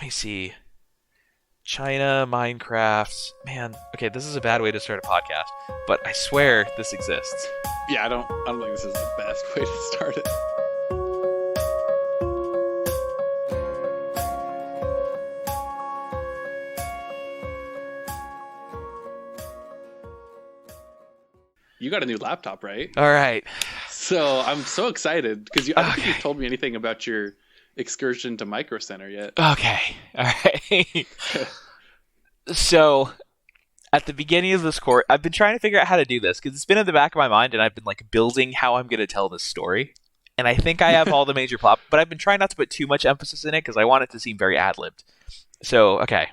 me see. China, Minecraft. Man, okay, this is a bad way to start a podcast, but I swear this exists. Yeah, I don't think this is the best way to start it. You got a new laptop, right? All right. So I'm so excited because I don't think Okay. you've told me anything about your excursion to Micro Center yet. Okay. All right. So, at the beginning of this course, I've been trying to figure out how to do this because it's been in the back of my mind, and I've been like building how I'm going to tell this story. And I think I have all the major plot, but I've been trying not to put too much emphasis in it because I want it to seem very ad-libbed. So, okay.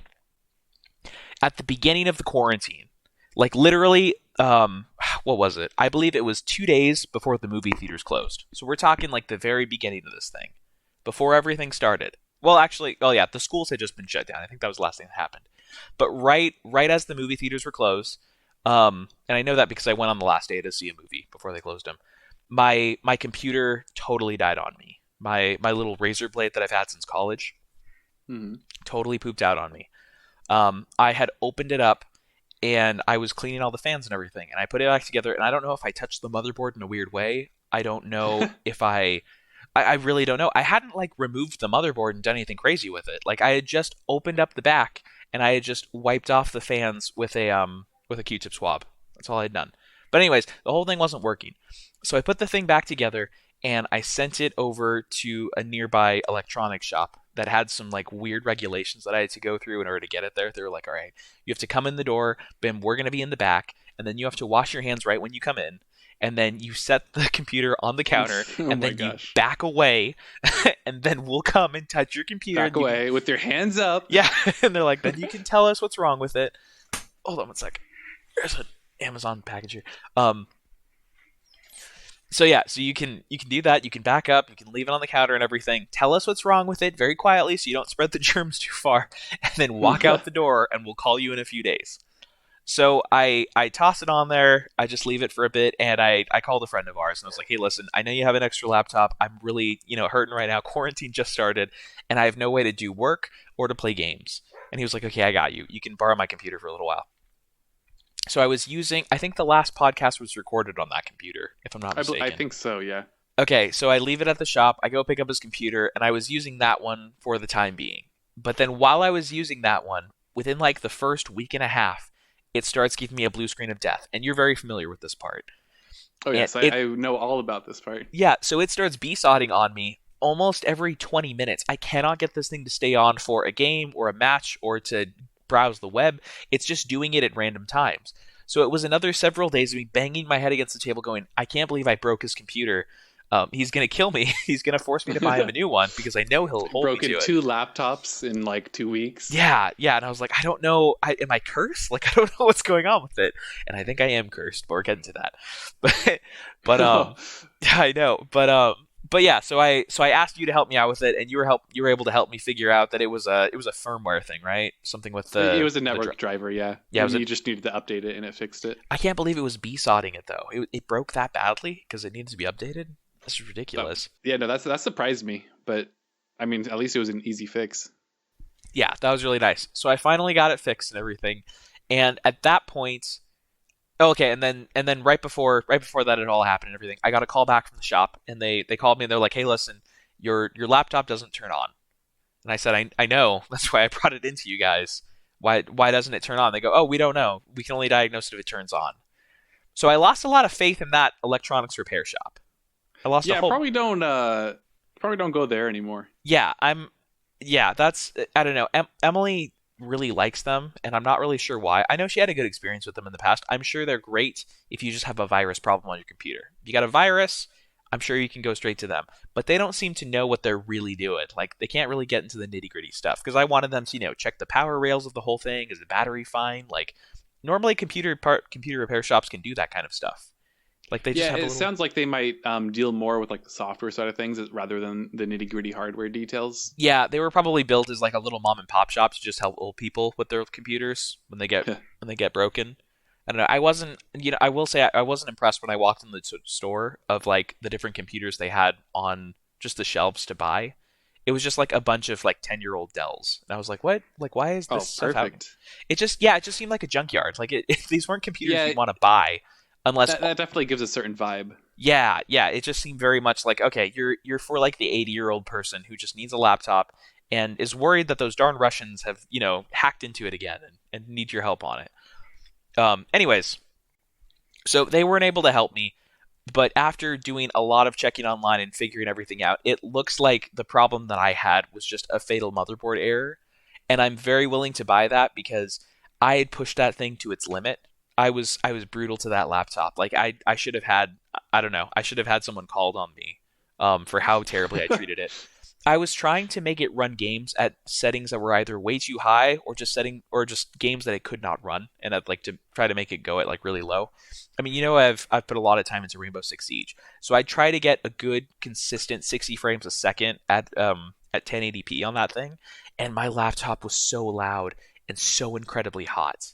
At the beginning of the quarantine, like literally, what was it? I believe it was 2 days before the movie theaters closed. So we're talking like the very beginning of this thing, before everything started. Well, actually, oh yeah, the schools had just been shut down. I think that was the last thing that happened. But right as the movie theaters were closed, and I know that because I went on the last day to see a movie before they closed them. My computer totally died on me. My little Razer blade that I've had since college totally pooped out on me. I had opened it up and I was cleaning all the fans and everything, and I put it back together, and I don't know if I touched the motherboard in a weird way. I don't know if I really don't know. I hadn't like removed the motherboard and done anything crazy with it. Like I had just opened up the back and I had just wiped off the fans with a Q-tip swab. That's all I had done. But anyways, the whole thing wasn't working. So I put the thing back together and I sent it over to a nearby electronics shop that had some like weird regulations that I had to go through in order to get it there. They were like, all right, you have to come in the door, Bim, we're going to be in the back, and then you have to wash your hands right when you come in. And then you set the computer on the counter, and then you back away, and then we'll come and touch your computer. Back away with your hands up. Yeah, and they're like, then you can tell us what's wrong with it. Hold on one sec. There's an Amazon package here. So yeah, so you can do that. You can back up. You can leave it on the counter and everything. Tell us what's wrong with it very quietly, so you don't spread the germs too far, and then walk out the door, and we'll call you in a few days. So I toss it on there, I just leave it for a bit, and I called a friend of ours, and I was like, hey, listen, I know you have an extra laptop. I'm really, hurting right now. Quarantine just started, and I have no way to do work or to play games. And he was like, okay, I got you. You can borrow my computer for a little while. So I was using, I think the last podcast was recorded on that computer, if I'm not mistaken. I think so, yeah. Okay, so I leave it at the shop, I go pick up his computer, and I was using that one for the time being. But then while I was using that one, within like the first week and a half, it starts giving me a blue screen of death. And you're very familiar with this part. Oh, yes. I know all about this part. Yeah, so it starts BSODing on me almost every 20 minutes. I cannot get this thing to stay on for a game or a match or to browse the web. It's just doing it at random times. So it was another several days of me banging my head against the table going, I can't believe I broke his computer. He's going to kill me. He's going to force me to buy him a new one because I know he'll hold me to it. Broken 2 laptops in like 2 weeks. Yeah. And I was like, I don't know. Am I cursed? Like, I don't know what's going on with it. And I think I am cursed, but we're getting to that. But I know. But yeah, so I asked you to help me out with it, and you were able to help me figure out that it was a firmware thing, right? Something with the it was a network driver, yeah. Yeah, you just needed to update it, and it fixed it. I can't believe it was BSODing it though. It broke that badly because it needed to be updated. This is ridiculous. Yeah, no, that surprised me, but I mean, at least it was an easy fix. Yeah, that was really nice. So I finally got it fixed and everything, and at that point. Okay, and then right before that it all happened and everything, I got a call back from the shop, and they called me and they're like, hey, listen, your laptop doesn't turn on. And I said, I know, that's why I brought it into you guys. Why doesn't it turn on? They go, oh, we don't know. We can only diagnose it if it turns on. So I lost a lot of faith in that electronics repair shop. Probably don't go there anymore. Yeah, that's, I don't know. Emily really likes them, and I'm not really sure why. I know she had a good experience with them in the past. I'm sure they're great if you just have a virus problem on your computer. If you got a virus, I'm sure you can go straight to them. But they don't seem to know what they're really doing. Like, they can't really get into the nitty-gritty stuff. Because I wanted them to, check the power rails of the whole thing. Is the battery fine? Like, normally computer repair shops can do that kind of stuff. Like they just have it sounds like they might deal more with like the software side of things rather than the nitty gritty hardware details. Yeah, they were probably built as like a little mom and pop shop to just help old people with their computers when they get broken. I don't know. I wasn't, I will say I wasn't impressed when I walked in the store of like the different computers they had on just the shelves to buy. It was just like a bunch of like 10-year-old Dells, and I was like, what? Like, why is this Oh, stuff happening? perfect. It just yeah, it just seemed like a junkyard. Like these weren't computers Yeah, you'd want to buy unless that definitely gives a certain vibe. yeah, it just seemed very much like okay, you're for like the 80-year-old person who just needs a laptop and is worried that those darn Russians have hacked into it again and need your help on it. Anyways, so they weren't able to help me, but after doing a lot of checking online and figuring everything out, it looks like the problem that I had was just a fatal motherboard error, and I'm very willing to buy that because I had pushed that thing to its limit. I was brutal to that laptop. Like I should have had I don't know I should have had someone called on me for how terribly I treated it. I was trying to make it run games at settings that were either way too high or just games that it could not run, and I'd like to try to make it go at like really low. I mean, I've put a lot of time into Rainbow Six Siege, so I try to get a good consistent 60 frames a second at 1080p on that thing, and my laptop was so loud and so incredibly hot.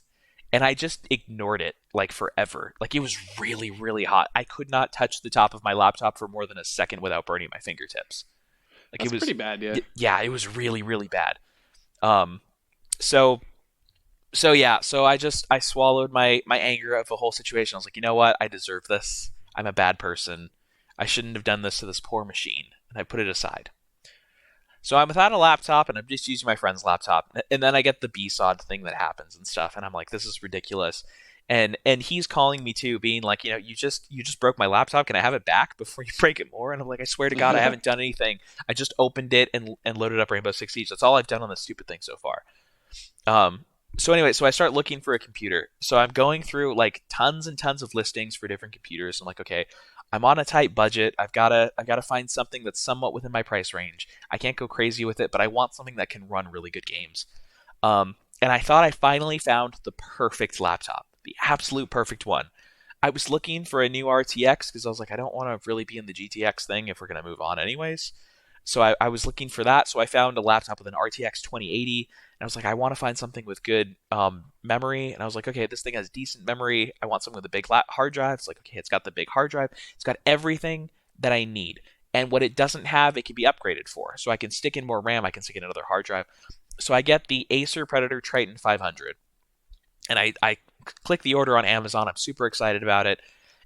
And I just ignored it like forever. Like it was really, really hot. I could not touch the top of my laptop for more than a second without burning my fingertips. Like it That's was, pretty bad, yeah. yeah, it was really, really bad. Um, so, so I swallowed my anger of the whole situation. I was like, you know what? I deserve this. I'm a bad person. I shouldn't have done this to this poor machine, and I put it aside. So I'm without a laptop, and I'm just using my friend's laptop, and then I get the BSOD thing that happens and stuff, and I'm like, this is ridiculous. And he's calling me too, being like, you just broke my laptop. Can I have it back before you break it more? And I'm like, I swear to God, I haven't done anything. I just opened it and loaded up Rainbow Six Siege. That's all I've done on this stupid thing so far. So anyway, so I start looking for a computer. So I'm going through like tons and tons of listings for different computers. I'm like, okay, I'm on a tight budget. I've got to find something that's somewhat within my price range. I can't go crazy with it, but I want something that can run really good games. And I thought I finally found the perfect laptop, the absolute perfect one. I was looking for a new RTX because I was like, I don't want to really be in the GTX thing if we're going to move on anyways. So I was looking for that. So I found a laptop with an RTX 2080. And I was like, I want to find something with good memory. And I was like, okay, this thing has decent memory. I want something with a big hard drive. It's like, okay, it's got the big hard drive. It's got everything that I need. And what it doesn't have, it can be upgraded for. So I can stick in more RAM. I can stick in another hard drive. So I get the Acer Predator Triton 500. And I click the order on Amazon. I'm super excited about it.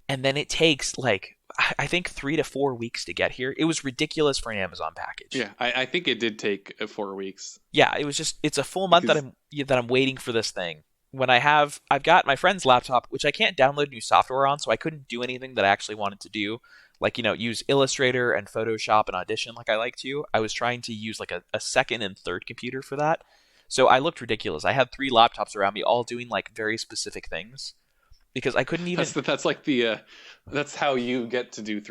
And then it takes like, I think 3 to 4 weeks to get here. It was ridiculous for an Amazon package. Yeah, I think it did take 4 weeks. Yeah, it's a full month that I'm waiting for this thing. When I've got my friend's laptop, which I can't download new software on, so I couldn't do anything that I actually wanted to do, like use Illustrator and Photoshop and Audition like I like to. I was trying to use like a second and third computer for that. So I looked ridiculous. I had 3 laptops around me, all doing like very specific things because I couldn't even. That's like the that's how you get to do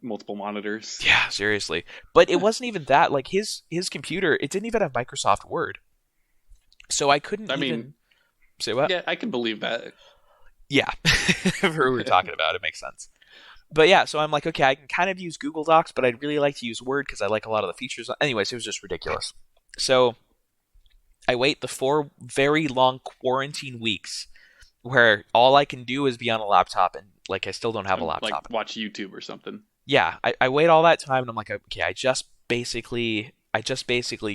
multiple monitors. Yeah, seriously. But it wasn't even that. Like his computer, it didn't even have Microsoft Word, so I couldn't I even mean, say what. yeah, I can believe that. Yeah, for who we were talking about, it makes sense. But yeah, so I'm like, okay, I can kind of use Google Docs, but I'd really like to use Word because I like a lot of the features. Anyways, it was just ridiculous. So I wait the 4 very long quarantine weeks where all I can do is be on a laptop and like I still don't have a laptop. Like watch YouTube or something. Yeah, I wait all that time and I'm like, okay, I just basically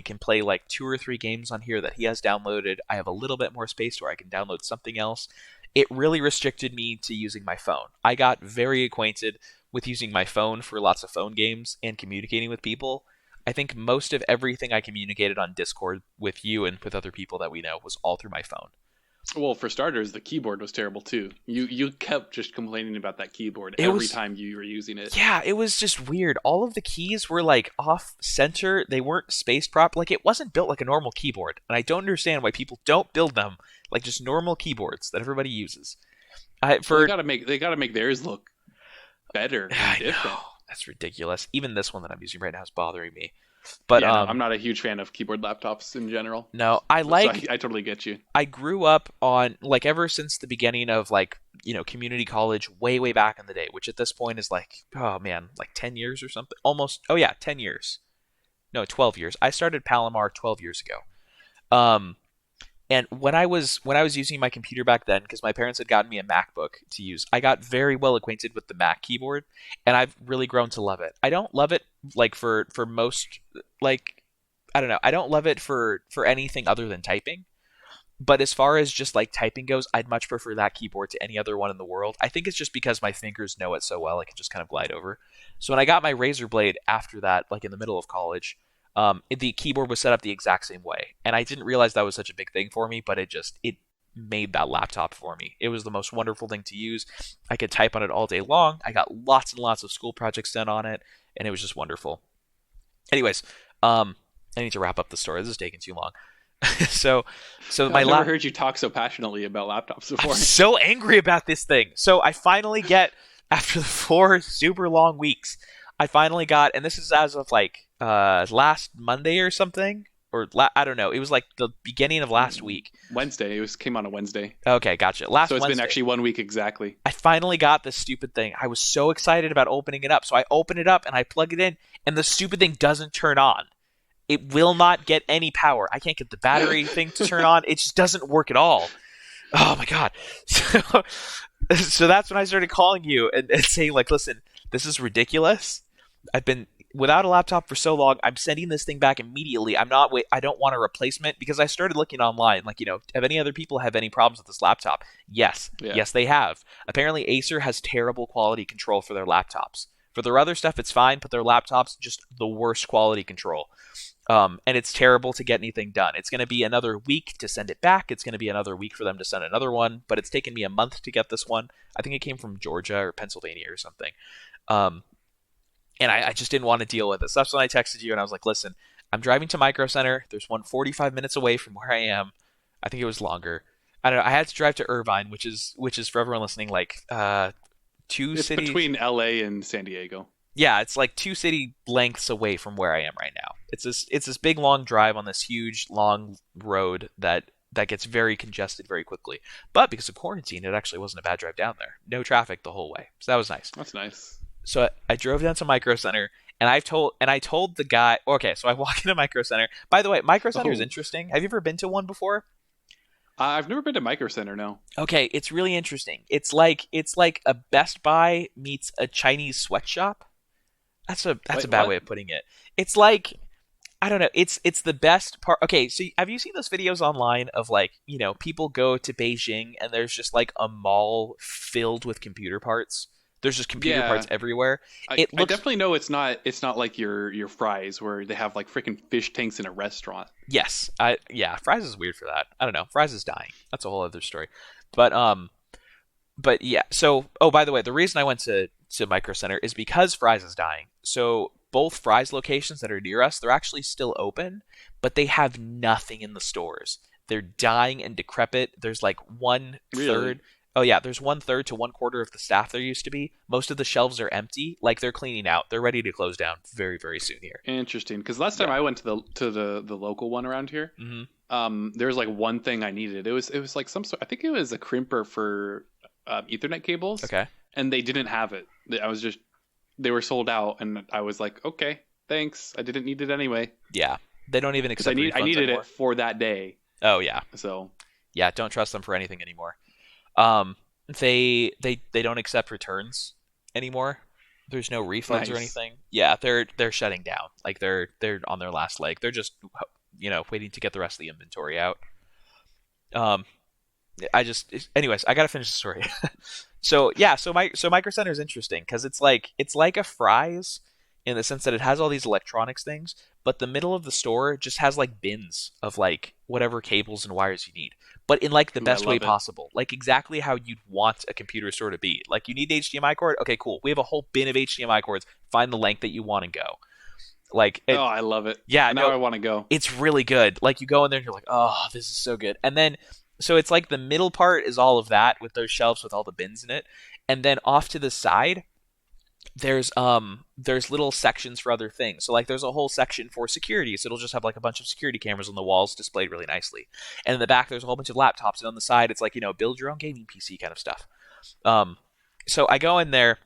can play like 2 or 3 games on here that he has downloaded. I have a little bit more space where I can download something else. It really restricted me to using my phone. I got very acquainted with using my phone for lots of phone games and communicating with people. I think most of everything I communicated on Discord with you and with other people that we know was all through my phone. Well, for starters, the keyboard was terrible too. You kept just complaining about that keyboard time you were using it. Yeah, it was just weird. All of the keys were like off center. They weren't spaced prop. Like it wasn't built like a normal keyboard, and I don't understand why people don't build them like just normal keyboards that everybody uses. They gotta make theirs look better and I different. know, that's ridiculous. Even this one that I'm using right now is bothering me. But yeah, no, I'm not a huge fan of keyboard laptops in general. No, I totally get you. I grew up on like ever since the beginning of like community college way back in the day, which at this point is like oh man like 10 years or something almost. Oh yeah, 10 years. No, 12 years. I started Palomar 12 years ago. And when I was using my computer back then, because my parents had gotten me a MacBook to use, I got very well acquainted with the Mac keyboard, and I've really grown to love it. I don't love it like for most, like, I don't know. I don't love it for anything other than typing. But as far as just like typing goes, I'd much prefer that keyboard to any other one in the world. I think it's just because my fingers know it so well, I can just kind of glide over. So when I got my Razer Blade after that, like in the middle of college, the keyboard was set up the exact same way, and I didn't realize that was such a big thing for me, but it made that laptop for me. It was the most wonderful thing to use. I could type on it all day long. I got lots and lots of school projects done on it, and it was just wonderful. Anyways, I need to wrap up the story. This is taking too long. so my I've never heard you talk so passionately about laptops before. I'm so angry about this thing. So I finally get, after the 4 super long weeks, I finally got, and this is as of like last Monday or something, or I don't know. It was like the beginning of last week. Wednesday. Came on a Wednesday. Okay, gotcha. So it's Wednesday, been actually 1 week exactly. I finally got this stupid thing. I was so excited about opening it up. So I open it up and I plug it in, and the stupid thing doesn't turn on. It will not get any power. I can't get the battery thing to turn on. It just doesn't work at all. Oh my god. So that's when I started calling you and saying, like, listen, this is ridiculous. I've been without a laptop for so long. I'm sending this thing back immediately. I don't want a replacement, because I started looking online, like, have any other people have any problems with this laptop? Yes. Yeah. Yes, they have. Apparently Acer has terrible quality control for their laptops. For their other stuff, it's fine, but their laptops, just the worst quality control. And it's terrible to get anything done. It's going to be another week to send it back. It's going to be another week for them to send another one. But it's taken me a month to get this one. I think it came from Georgia or Pennsylvania or something. And I just didn't want to deal with it. So that's when I texted you and I was like, listen, I'm driving to Micro Center. There's one 45 minutes away from where I am. I think it was longer. I don't know. I had to drive to Irvine, which is for everyone listening, like It's cities between LA and San Diego. Yeah, it's like 2 city lengths away from where I am right now. It's this big long drive on this huge long road that gets very congested very quickly. But because of quarantine, it actually wasn't a bad drive down there. No traffic the whole way, so that was nice. That's nice. So I drove down to Micro Center, and I told the guy. Okay, so I walk into Micro Center. By the way, Micro Center is interesting. Have you ever been to one before? I've never been to Micro Center, no. Okay, it's really interesting. It's like a Best Buy meets a Chinese sweatshop. That's a bad way of putting it. It's like, I don't know. It's the best part. Okay, so have you seen those videos online of, like, people go to Beijing and there's just like a mall filled with computer parts? There's just computer parts everywhere. I definitely know it's not like your Fry's where they have like freaking fish tanks in a restaurant. Yes, Fry's is weird for that. I don't know. Fry's is dying. That's a whole other story. But yeah. So, by the way, the reason I went to Micro Center is because Fry's is dying. So both Fry's locations that are near us, they're actually still open, but they have nothing in the stores. They're dying and decrepit. There's like 1/3. Really? Oh yeah, there's 1/3 to 1/4 of the staff there used to be. Most of the shelves are empty. Like, they're cleaning out. They're ready to close down very, very soon here. Interesting, because last time I went to the local one around here, there was like one thing I needed. It was like some sort. I think it was a crimper for Ethernet cables. Okay. And they didn't have it. They were sold out, and I was like, okay, thanks. I didn't need it anyway. Yeah, they don't even accept refunds I needed anymore. it for that day. Oh yeah. So yeah, don't trust them for anything anymore. They don't accept returns anymore. There's no refunds or anything. Yeah, they're shutting down. Like, they're on their last leg. They're just waiting to get the rest of the inventory out. Anyways, I gotta finish the story. So Micro Center is interesting because it's like a Fry's in the sense that it has all these electronics things, but the middle of the store just has like bins of like whatever cables and wires you need, but in like the best way possible, like exactly how you'd want a computer store to be. Like, you need an HDMI cord? Okay, cool. We have a whole bin of HDMI cords. Find the length that you want and go. Like, I love it. Yeah, now I want to go. It's really good. Like, you go in there and you're like, oh, this is so good. And then, so it's like the middle part is all of that with those shelves with all the bins in it, and then off to the side, there's little sections for other things. So like, there's a whole section for security. So it'll just have like a bunch of security cameras on the walls displayed really nicely. And in the back, there's a whole bunch of laptops, and on the side, it's like, build your own gaming PC kind of stuff. So I go in there,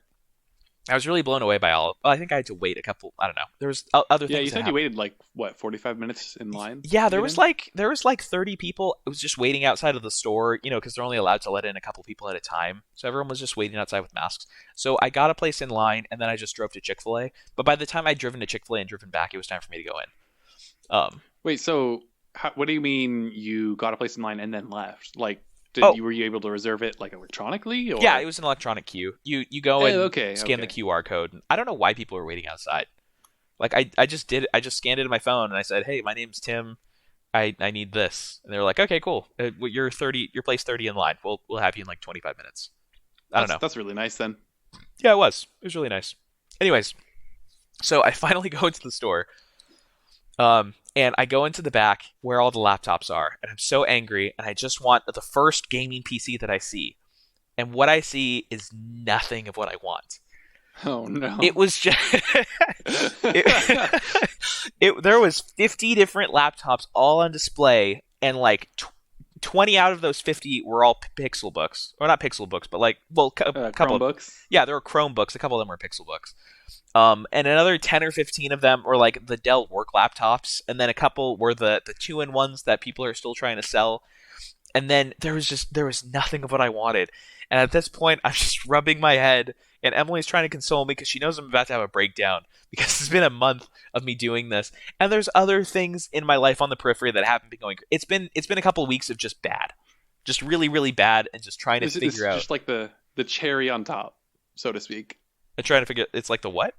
I was really blown away by all. Well, I think I had to wait a couple. I don't know. There was other things. Yeah, you that said you happened. waited like what 45 minutes in line. Yeah, to there get was in? like 30 people. It was just waiting outside of the store, because they're only allowed to let in a couple people at a time. So everyone was just waiting outside with masks. So I got a place in line, and then I just drove to Chick-fil-A. But by the time I'd driven to Chick-fil-A and driven back, it was time for me to go in. Wait, so what do you mean you got a place in line and then left? Like, Oh. were you able to reserve it like electronically? Or? Yeah, it was an electronic queue. You go and okay, scan the okay. QR code. I don't know why people were waiting outside. Like I just did. I just scanned it in my phone and I said, "Hey, my name's Tim. I need this." And they were like, "Okay, cool. You're 30. You're place 30 in line. We'll have you in like 25 minutes." I don't know. That's really nice then. Yeah, it was. It was really nice. Anyways, so I finally go into the store. And I go into the back where all the laptops are, and I'm so angry, and I just want the first gaming PC that I see. And what I see is nothing of what I want. Oh no! It was just there was 50 different laptops all on display, and like 20 out of those 50 were all Pixel books, or not Pixel books, but like a couple of Chromebooks. Yeah, there were Chromebooks. A couple of them were Pixel books. And another 10 or 15 of them were like the Dell work laptops, and then a couple were the 2-in-1s that people are still trying to sell. And then there was nothing of what I wanted. And at this point, I'm just rubbing my head, and Emily's trying to console me because she knows I'm about to have a breakdown because it's been a month of me doing this. And there's other things in my life on the periphery that haven't been going. It's been a couple of weeks of just bad, just really really bad, and just trying to figure out. Just like the cherry on top, so to speak. I'm trying to figure. It's like the what?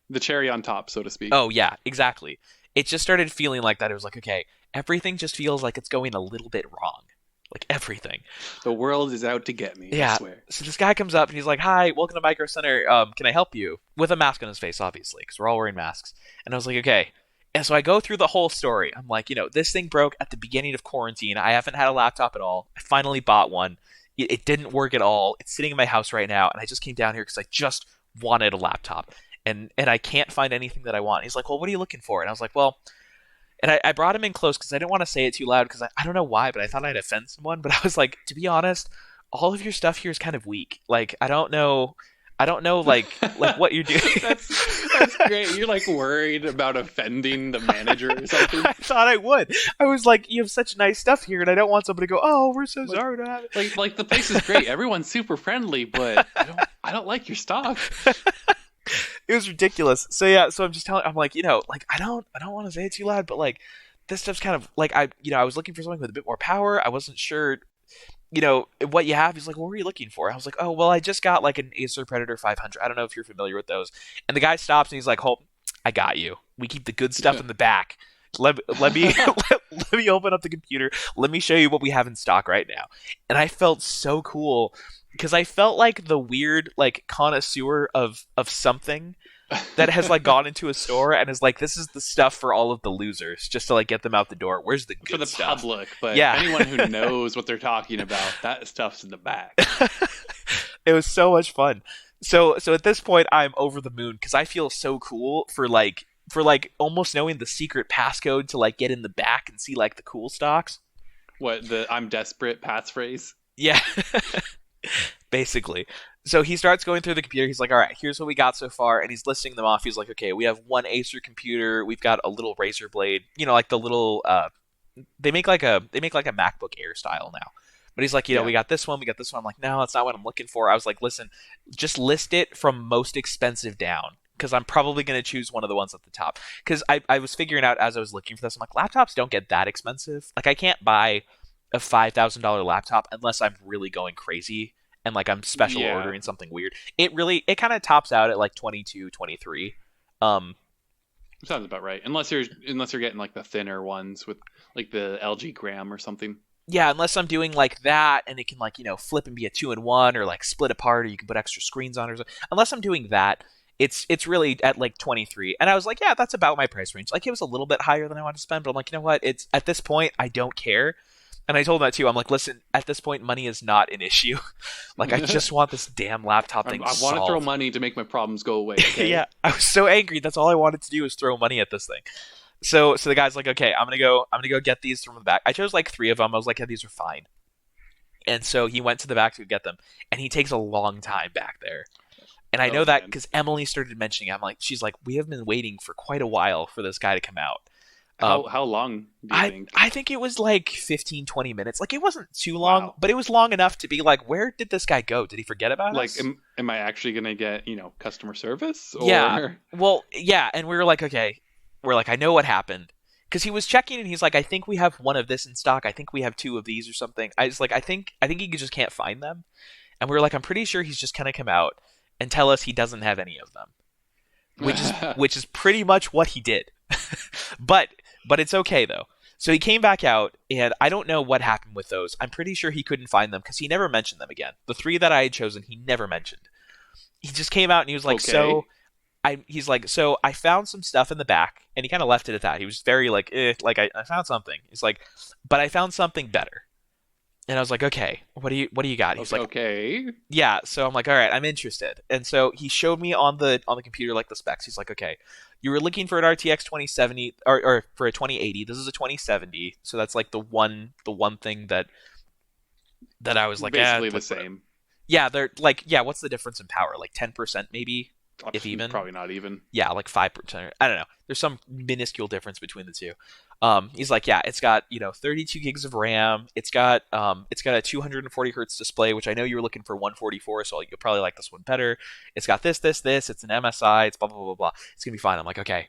The cherry on top, so to speak. Oh yeah, exactly. It just started feeling like that. It was like, okay, everything just feels like it's going a little bit wrong. Like everything. The world is out to get me. Yeah. I swear. So this guy comes up and he's like, "Hi, welcome to Micro Center. Can I help you?" With a mask on his face, obviously, because we're all wearing masks. And I was like, "Okay." And so I go through the whole story. I'm like, this thing broke at the beginning of quarantine. I haven't had a laptop at all. I finally bought one. It didn't work at all. It's sitting in my house right now, and I just came down here because I just wanted a laptop. And I can't find anything that I want. He's like, "Well, what are you looking for?" And I was like, "Well," and I brought him in close because I didn't want to say it too loud because I don't know why, but I thought I'd offend someone. But I was like, to be honest, all of your stuff here is kind of weak. Like, I don't know, like what you're doing. That's great. You're like worried about offending the manager or something. I thought I would. I was like, you have such nice stuff here, and I don't want somebody to go, "Oh, we're so sorry to have it." Like the place is great. Everyone's super friendly, but I don't like your stuff. It was ridiculous. So yeah, so I'm just telling. I'm like, like I don't want to say it too loud, but like this stuff's kind of like I was looking for something with a bit more power. I wasn't sure, what you have. He's like, "What were you looking for?" I was like, "Oh, well, I just got like an Acer Predator 500. I don't know if you're familiar with those." And the guy stops and he's like, "Hold, I got you. We keep the good stuff in the back. Let me let me open up the computer. Let me show you what we have in stock right now." And I felt so cool because I felt like the weird like connoisseur of something that has like gone into a store and is like, "This is the stuff for all of the losers, just to like get them out the door. Where's the good for the stuff?" public, but Yeah. anyone who knows what they're talking about, that stuff's in the back. It was so much fun. So at this point, I'm over the moon because I feel so cool for like almost knowing the secret passcode to like get in the back and see like the cool stocks. What the "I'm desperate" passphrase? Yeah. Basically. So he starts going through the computer. He's like, "All right, here's what we got so far." And he's listing them off. He's like, "Okay, we have one Acer computer. We've got a little Razer Blade, like the little they make like a MacBook Air style now." But he's like, "We got this one, we got this one." I'm like, "No, that's not what I'm looking for." I was like, "Listen, just list it from most expensive down, because I'm probably going to choose one of the ones at the top." Because I was figuring out as I was looking for this, I'm like, laptops don't get that expensive. Like, I can't buy a $5,000 laptop unless I'm really going crazy and like I'm special ordering something weird. It kind of tops out at like 22, 23. Sounds about right. Unless you're getting like the thinner ones with like the LG Gram or something. Yeah, unless I'm doing like that and it can like, flip and be a 2-in-1 or like split apart, or you can put extra screens on or something. Unless I'm doing that, it's really at like 23. And I was like, yeah, that's about my price range. Like, it was a little bit higher than I wanted to spend, but I'm like, you know what? It's at this point, I don't care. And I told him that too. I'm like, "Listen, at this point, money is not an issue. Like, I just want this damn laptop thing I want solved." to throw money to make my problems go away. Okay? Yeah, I was so angry. That's all I wanted to do was throw money at this thing. So the guy's like, "Okay, I'm gonna go get these from the back." I chose like 3 of them. I was like, "Yeah, these are fine." And so he went to the back to get them, and he takes a long time back there. And I Oh know that man. because Emily started mentioning it. I'm like, she's like, we have been waiting for quite a while for this guy to come out. How long do you think? I think it was like 15, 20 minutes. Like, it wasn't too long, Wow. but it was long enough to be like, where did this guy go? Did he forget about Like, us? am I actually gonna get, customer service Yeah. or? Well, yeah. And we were like, okay. We're like, I know what happened. Because he was checking and he's like, I think we have one of this in stock. I think we have two of these or something. I was like, I think he just can't find them. And we were like, I'm pretty sure he's just gonna come out and tell us he doesn't have any of them, which is pretty much what he did. but it's okay though. So he came back out, and I don't know what happened with those. I'm pretty sure he couldn't find them because he never mentioned them again. The three that I had chosen, he never mentioned. He just came out and he was like, Okay. he's like, so I found some stuff in the back, and he kind of left it at that. He was very like, like I found something. He's like, but I found something better. And I was like, okay, what do you got? He's like, Okay. yeah. So I'm like, all right, I'm interested. And so he showed me on the computer like the specs. He's like, okay, you were looking for an RTX 2070 or for a 2080. This is a 2070. So that's like the one thing that I was like, Basically like, the same. yeah, they're like, yeah. What's the difference in power? Like 10% maybe, if even. Probably not even. Yeah, like 5%. I don't know. There's some minuscule difference between the two. He's like, yeah, it's got 32 gigs of RAM. It's got a 240 hertz display, which I know you were looking for 144, so you'll probably like this one better. It's got this. It's an MSI. It's blah blah blah blah. It's gonna be fine. I'm like, okay.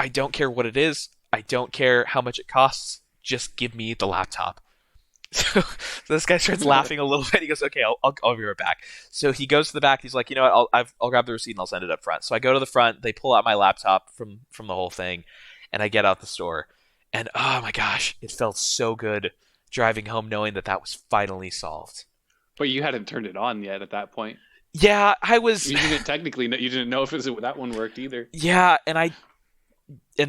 I don't care what it is. I don't care how much it costs. Just give me the laptop. So this guy starts laughing a little bit. He goes, okay, I'll be right back. So he goes to the back. He's like, you know what? I'll grab the receipt and I'll send it up front. So I go to the front. They pull out my laptop from the whole thing, and I get out the store. And oh my gosh, it felt so good driving home knowing that was finally solved. But you hadn't turned it on yet at that point. Yeah, I was. You didn't technically know, you didn't know if that one worked either. Yeah, and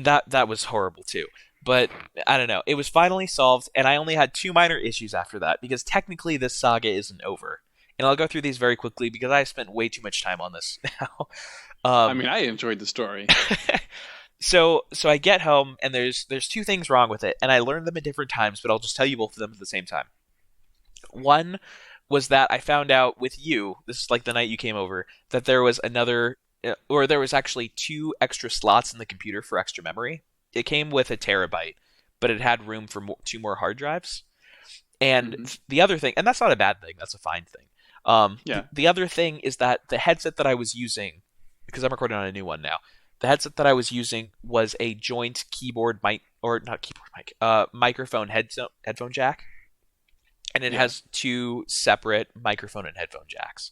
that was horrible too. But I don't know. It was finally solved, and I only had two minor issues after that because technically this saga isn't over. And I'll go through these very quickly because I spent way too much time on this now. I mean, I enjoyed the story. So I get home, and there's two things wrong with it, and I learned them at different times, but I'll just tell you both of them at the same time. One was that I found out with you, this is like the night you came over, that there was there was actually two extra slots in the computer for extra memory. It came with a terabyte, but it had room for two more hard drives. And the other thing, and that's not a bad thing, that's a fine thing. Yeah. The other thing is that the headset that I was using, because I'm recording on a new one now, the headset that I was using was a joint microphone headphone jack, and it has two separate microphone and headphone jacks.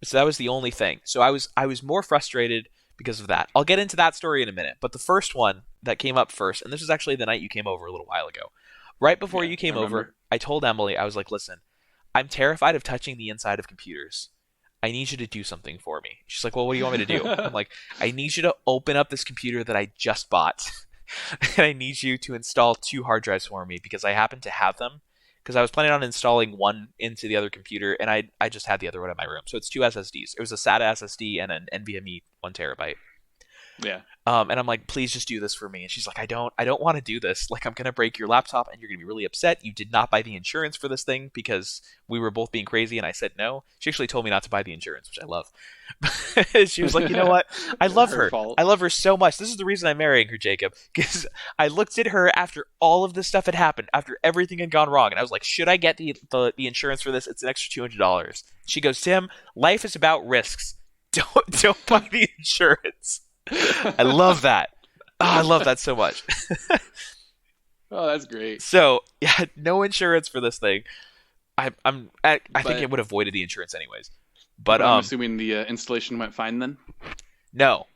So that was the only thing. So I was more frustrated because of that. I'll get into that story in a minute. But the first one that came up first, and this was actually the night you came over a little while ago. Right before you came over, I told Emily, I was like, listen, I'm terrified of touching the inside of computers. I need you to do something for me. She's like, well, what do you want me to do? I'm like, I need you to open up this computer that I just bought. And I need you to install two hard drives for me because I happen to have them. Because I was planning on installing one into the other computer, and I just had the other one in my room. So it's two SSDs. It was a SATA SSD and an NVMe 1 terabyte. Yeah. And I'm like, please just do this for me. And she's like, I don't want to do this. Like, I'm going to break your laptop and you're going to be really upset. You did not buy the insurance for this thing because we were both being crazy. And I said no. She actually told me not to buy the insurance, which I love. She was like, you know what? I love her. Fault. I love her so much. This is the reason I'm marrying her, Jacob. Because I looked at her after all of this stuff had happened, after everything had gone wrong. And I was like, should I get the insurance for this? It's an extra $200. She goes, Tim, life is about risks. Don't buy the insurance. I love that. Oh, I love that so much. Oh, that's great. So, yeah, no insurance for this thing. I think it would have avoided the insurance anyways. But I'm assuming the installation went fine then? No.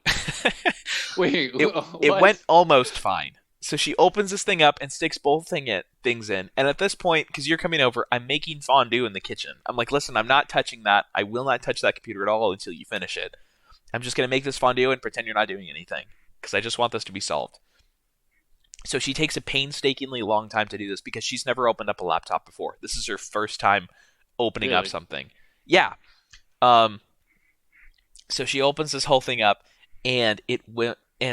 Wait, it went almost fine. So she opens this thing up and sticks both things in. And at this point, because you're coming over, I'm making fondue in the kitchen. I'm like, listen, I'm not touching that. I will not touch that computer at all until you finish it. I'm just going to make this fondue and pretend you're not doing anything because I just want this to be solved. So she takes a painstakingly long time to do this because she's never opened up a laptop before. This is her first time opening up something. Yeah. So she opens this whole thing up and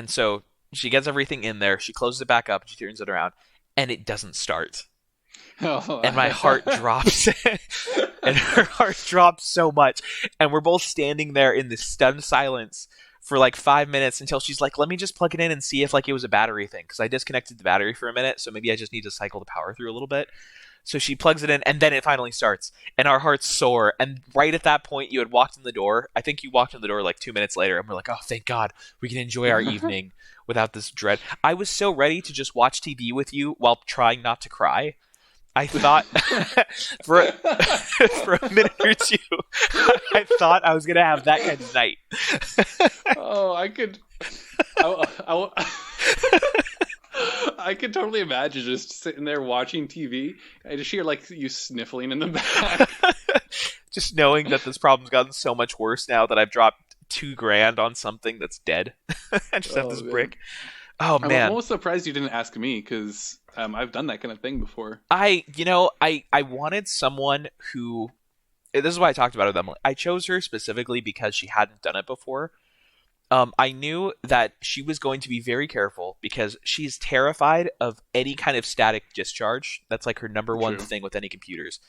so she gets everything in there. She closes it back up. She turns it around and it doesn't start. and my heart drops. And her heart drops so much. And we're both standing there in this stunned silence for like 5 minutes until she's like, let me just plug it in and see if like it was a battery thing. Because I disconnected the battery for a minute, so maybe I just need to cycle the power through a little bit. So she plugs it in, and then it finally starts. And our hearts soar. And right at that point, you had walked in the door. I think you walked in the door like 2 minutes later, and we're like, oh, thank God. We can enjoy our evening without this dread. I was so ready to just watch TV with you while trying not to cry. I thought for a minute or two, I thought I was gonna have that kind of night. Oh, I could totally imagine just sitting there watching TV. I just hear like you sniffling in the back. Just knowing that this problem's gotten so much worse now that I've dropped $2,000 on something that's dead. I just have this brick. Oh man! I'm almost surprised you didn't ask me because I've done that kind of thing before. I wanted someone who. This is why I talked about it with Emily. I chose her specifically because she hadn't done it before. I knew that she was going to be very careful because she's terrified of any kind of static discharge. That's like her number one thing with any computers.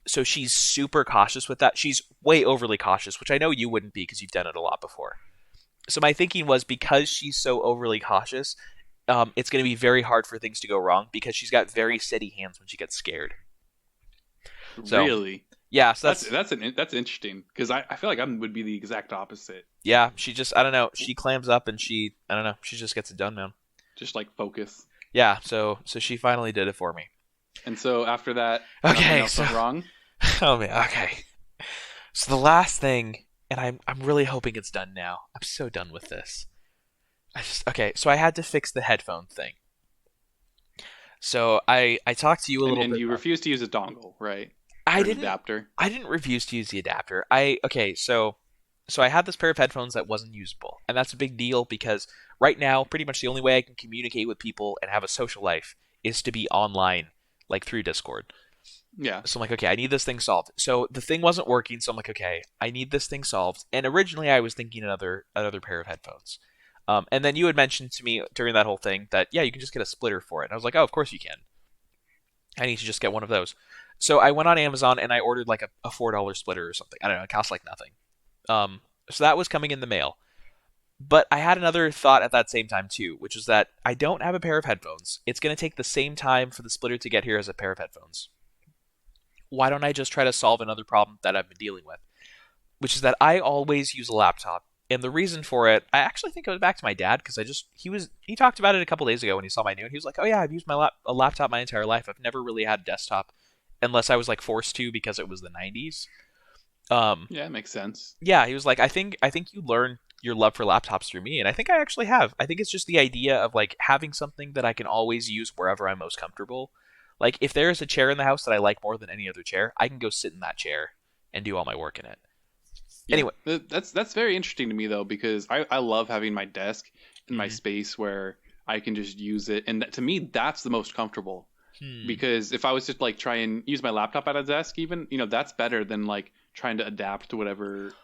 So she's super cautious with that. She's way overly cautious, which I know you wouldn't be because you've done it a lot before. So my thinking was because she's so overly cautious, it's going to be very hard for things to go wrong because she's got very steady hands when she gets scared. So, really? Yeah. So that's interesting because I feel like I would be the exact opposite. Yeah. She just, I don't know. She clams up and she just gets it done, man. Just like focus. Yeah. So she finally did it for me. And so after that, okay. Else went wrong. Oh man. Okay. So the last thing. And I'm really hoping it's done now. I'm so done with this. So I had to fix the headphone thing. So I talked to you a little bit. And you refused to use a dongle, right? Adapter. I didn't refuse to use the adapter. So I had this pair of headphones that wasn't usable. And that's a big deal because right now, pretty much the only way I can communicate with people and have a social life is to be online, like through Discord. Yeah. So I'm like, okay, I need this thing solved. So the thing wasn't working, so I'm like, okay, I need this thing solved. And originally I was thinking another pair of headphones. And then you had mentioned to me during that whole thing that, yeah, you can just get a splitter for it. And I was like, oh, of course you can. I need to just get one of those. So I went on Amazon and I ordered like a $4 splitter or something. I don't know, it costs like nothing. So that was coming in the mail. But I had another thought at that same time too, which was that I don't have a pair of headphones. It's going to take the same time for the splitter to get here as a pair of headphones. Why don't I just try to solve another problem that I've been dealing with? Which is that I always use a laptop. And the reason for it, I actually think it was back to my dad, because he talked about it a couple days ago when he saw my new, and he was like, oh yeah, I've used a laptop my entire life. I've never really had a desktop, unless I was like forced to because it was the 90s. Yeah, it makes sense. Yeah, he was like, I think you learned your love for laptops through me, and I think I actually have. I think it's just the idea of like having something that I can always use wherever I'm most comfortable. Like, if there is a chair in the house that I like more than any other chair, I can go sit in that chair and do all my work in it. Yeah, anyway. That's very interesting to me, though, because I love having my desk in my space where I can just use it. And to me, that's the most comfortable. Because if I was just, like, try and use my laptop at a desk even, that's better than, like, trying to adapt to whatever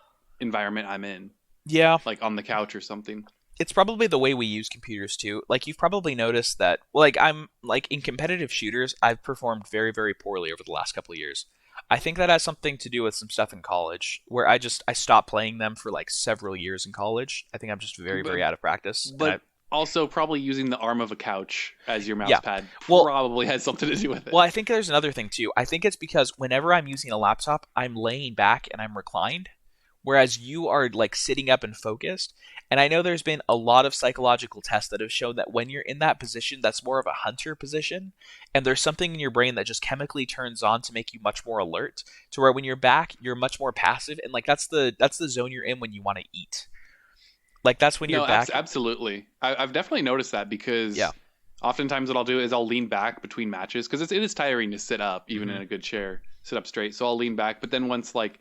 environment I'm in. Yeah. Like, on the couch or something. It's probably the way we use computers too. Like, you've probably noticed that, like, I'm like in competitive shooters, I've performed very, very poorly over the last couple of years. I think that has something to do with some stuff in college where I stopped playing them for like several years in college. I think I'm just very, very out of practice. But also probably using the arm of a couch as your mouse pad probably has something to do with it. Well, I think there's another thing too. I think it's because whenever I'm using a laptop, I'm laying back and I'm reclined. Whereas you are like sitting up and focused. And I know there's been a lot of psychological tests that have shown that when you're in that position, that's more of a hunter position. And there's something in your brain that just chemically turns on to make you much more alert. To where when you're back, you're much more passive. And like that's the zone you're in when you want to eat. Like that's when you're back. Absolutely. I've definitely noticed that because oftentimes what I'll do is I'll lean back between matches because it is tiring to sit up, even in a good chair, sit up straight. So I'll lean back. But then once like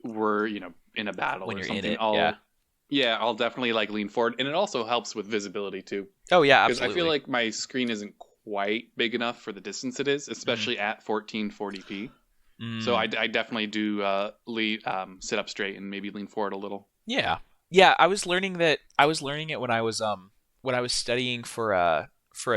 we're, in a battle when or you're something, in it, I'll definitely like lean forward, and it also helps with visibility too. Oh yeah, because I feel like my screen isn't quite big enough for the distance it is, especially at 1440p. So I definitely do sit up straight and maybe lean forward a little. Yeah. I was learning it when I was studying for a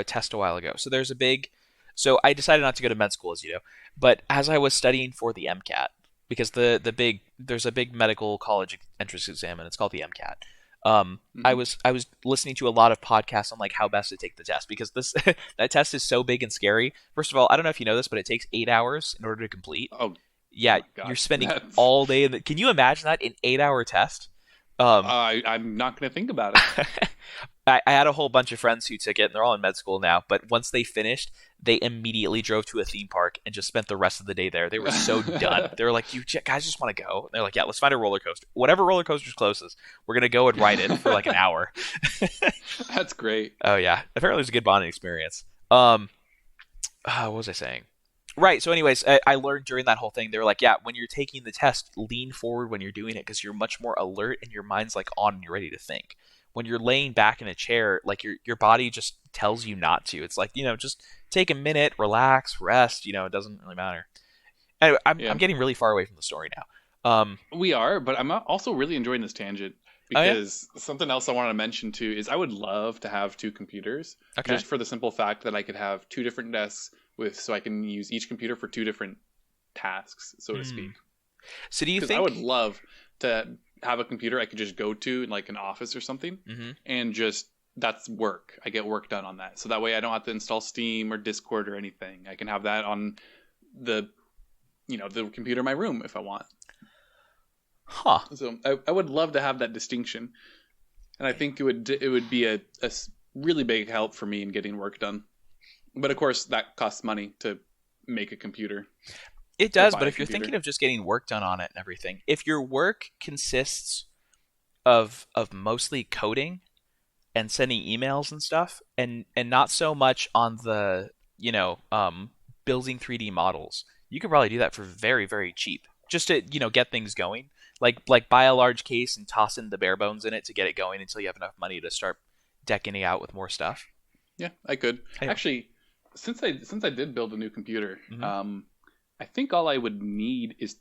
test a while ago. So there's a big So I decided not to go to med school, as you know. But as I was studying for the MCAT, because there's a big medical college entrance exam, and it's called the MCAT. I Hmm. was listening to a lot of podcasts on like how best to take the test because this that test is so big and scary. First of all, I don't know if you know this, but it takes 8 hours in order to complete. Oh, oh Yeah, my you're gosh, spending that's all day. Can you imagine that an 8 hour test? Um, I'm not going to think about it. I had a whole bunch of friends who took it, and they're all in med school now. But once they finished, they immediately drove to a theme park and just spent the rest of the day there. They were so done. They were like, "You guys just want to go?" And they're like, "Yeah, let's find a roller coaster. Whatever roller coaster's closest, we're gonna go and ride it for like an hour." That's great. Oh yeah, apparently it's a good bonding experience. What was I saying? Right. So, anyways, I learned during that whole thing. They were like, "Yeah, when you're taking the test, lean forward when you're doing it because you're much more alert and your mind's like on and you're ready to think. When you're laying back in a chair, like your body just tells you not to. It's like just take a minute, relax, rest. It doesn't really matter." Anyway, I'm Yeah, getting really far away from the story now. we are, but I'm also really enjoying this tangent Oh yeah. because something else I want to mention too is I would love to have two computers Okay. just for the simple fact that I could have two different desks so I can use each computer for two different tasks, so to Hmm. speak. So, do you Because I would think? love to have a computer I could just go to in like an office or something Hmm. and just that's work. I get work done on that. So that way I don't have to install Steam or Discord or anything. I can have that on the the computer in my room if I want. Huh. So I would love to have that distinction, and I think it would be a really big help for me in getting work done. But of course, that costs money to make a computer It or does, buy but a if you're computer. thinking of just getting work done on it and everything, if your work consists of mostly coding and sending emails and stuff, and not so much on the building 3D models, you could probably do that for very very cheap, just to get things going. Like buy a large case and toss in the bare bones in it to get it going until you have enough money to start decking it out with more stuff. Yeah, I could Anyway. actually. Since I did build a new computer, Hmm. I think all I would need is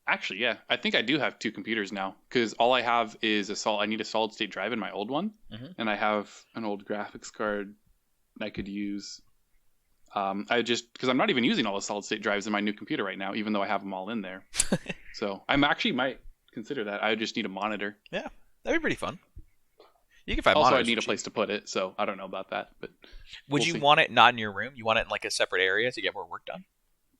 actually, yeah, I think I do have two computers now because all I have is I need a solid state drive in my old one, Hmm. and I have an old graphics card I could use. I just because I'm not even using all the solid state drives in my new computer right now, even though I have them all in there. So I'm actually might consider that. I just need a monitor. Yeah, that'd be pretty fun. You can find Also, I monitors need for a cheap. place to put it, so I don't know about that, but Would we'll you see. want it not in your room? You want it in like a separate area to get more work done?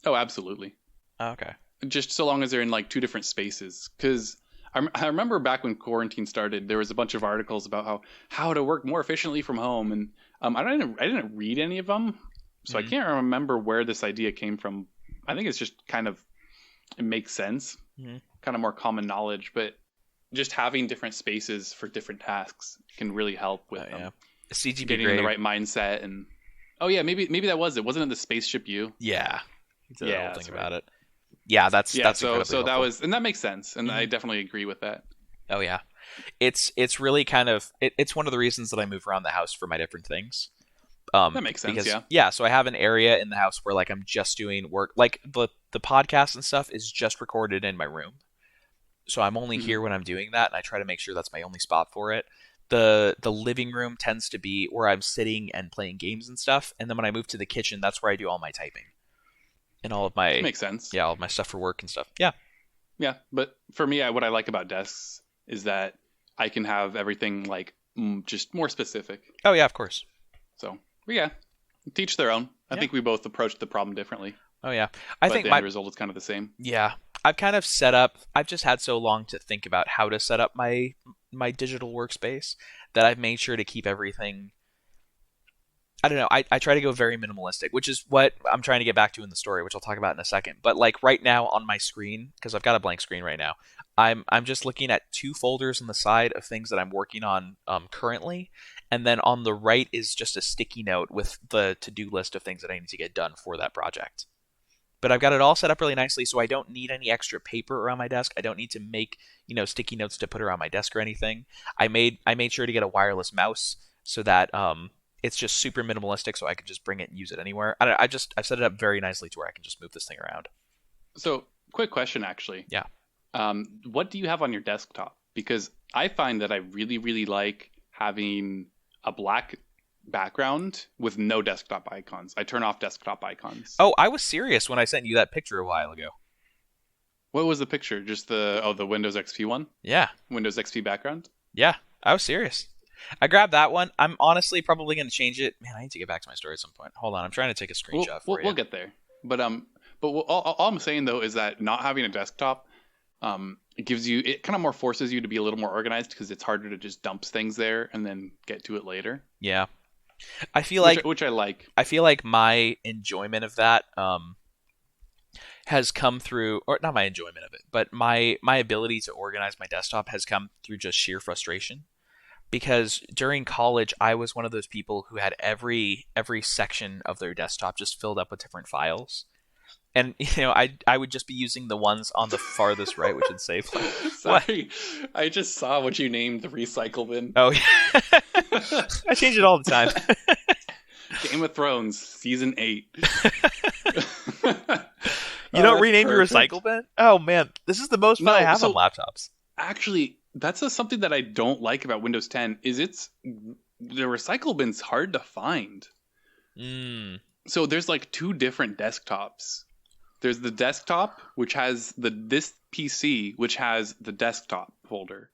Oh, absolutely. Oh, okay. Just so long as they're in like two different spaces, because I remember back when quarantine started, there was a bunch of articles about how to work more efficiently from home, and I didn't read any of them, so I Hmm. can't remember where this idea came from. I think it's just kind of it makes sense, Hmm. kind of more common knowledge, but just having different spaces for different tasks can really help Oh with yeah. CGP getting in the Grey. right mindset. And oh yeah, maybe that was it. Wasn't it the spaceship U? Yeah. He did that Yeah, whole that's thing right. about it. Yeah, Yeah, that's so incredibly so that helpful. was and that makes sense, and I Hmm. definitely agree with that. Oh yeah. It's really it's one of the reasons that I move around the house for my different things. That makes sense, Because yeah. yeah, so I have an area in the house where like I'm just doing work, like the podcast and stuff is just recorded in my room. So I'm only Hmm. here when I'm doing that, and I try to make sure that's my only spot for it. The living room tends to be where I'm sitting and playing games and stuff, and then when I move to the kitchen, that's where I do all my typing and all of That my makes sense. all of my stuff for work and stuff. Yeah. Yeah, but for me, what I like about desks is that I can have everything like just more specific. Oh yeah, of course. So but yeah, teach their own. I Yeah. think we both approached the problem differently, Oh yeah. I but think the end result is kind of the same. yeah, I've kind of set up. I've just had so long to think about how to set up my digital workspace that I've made sure to keep everything. I don't know. I try to go very minimalistic, which is what I'm trying to get back to in the story, which I'll talk about in a second. But like right now on my screen, because I've got a blank screen right now, I'm just looking at two folders on the side of things that I'm working on currently, and then on the right is just a sticky note with the to-do list of things that I need to get done for that project. But I've got it all set up really nicely, so I don't need any extra paper around my desk. I don't need to make sticky notes to put around my desk or anything. I made sure to get a wireless mouse so that it's just super minimalistic, so I can just bring it and use it anywhere. I've set it up very nicely to where I can just move this thing around. So, quick question actually. Yeah. What do you have on your desktop? Because I find that I really, really like having a black background with no desktop icons. I turn off desktop icons. Oh, I was serious when I sent you that picture a while ago. What was the picture? Just the Windows XP one? Yeah. Windows XP background? Yeah, I was serious. I grabbed that one. I'm honestly probably going to change it. Man, I need to get back to my story at some point. Hold on, I'm trying to take a screenshot for you. We'll get there. But all I'm saying though is that not having a desktop, it kind of more forces you to be a little more organized because it's harder to just dump things there and then get to it later. Yeah, I feel like which I like. I feel like my enjoyment of that has come through, or not my enjoyment of it, but my ability to organize my desktop has come through just sheer frustration. Because during college, I was one of those people who had every section of their desktop just filled up with different files. And, I would just be using the ones on the farthest right, which would save. Sorry, what? I just saw what you named the recycle bin. Oh, yeah. I change it all the time. Game of Thrones, Season 8. You don't rename your recycle bin? Oh, man. This is the most fun I have on laptops. Actually, that's something that I don't like about Windows 10 is the recycle bin's hard to find. So there's like two different desktops. There's the desktop, which has this PC, which has the desktop folder.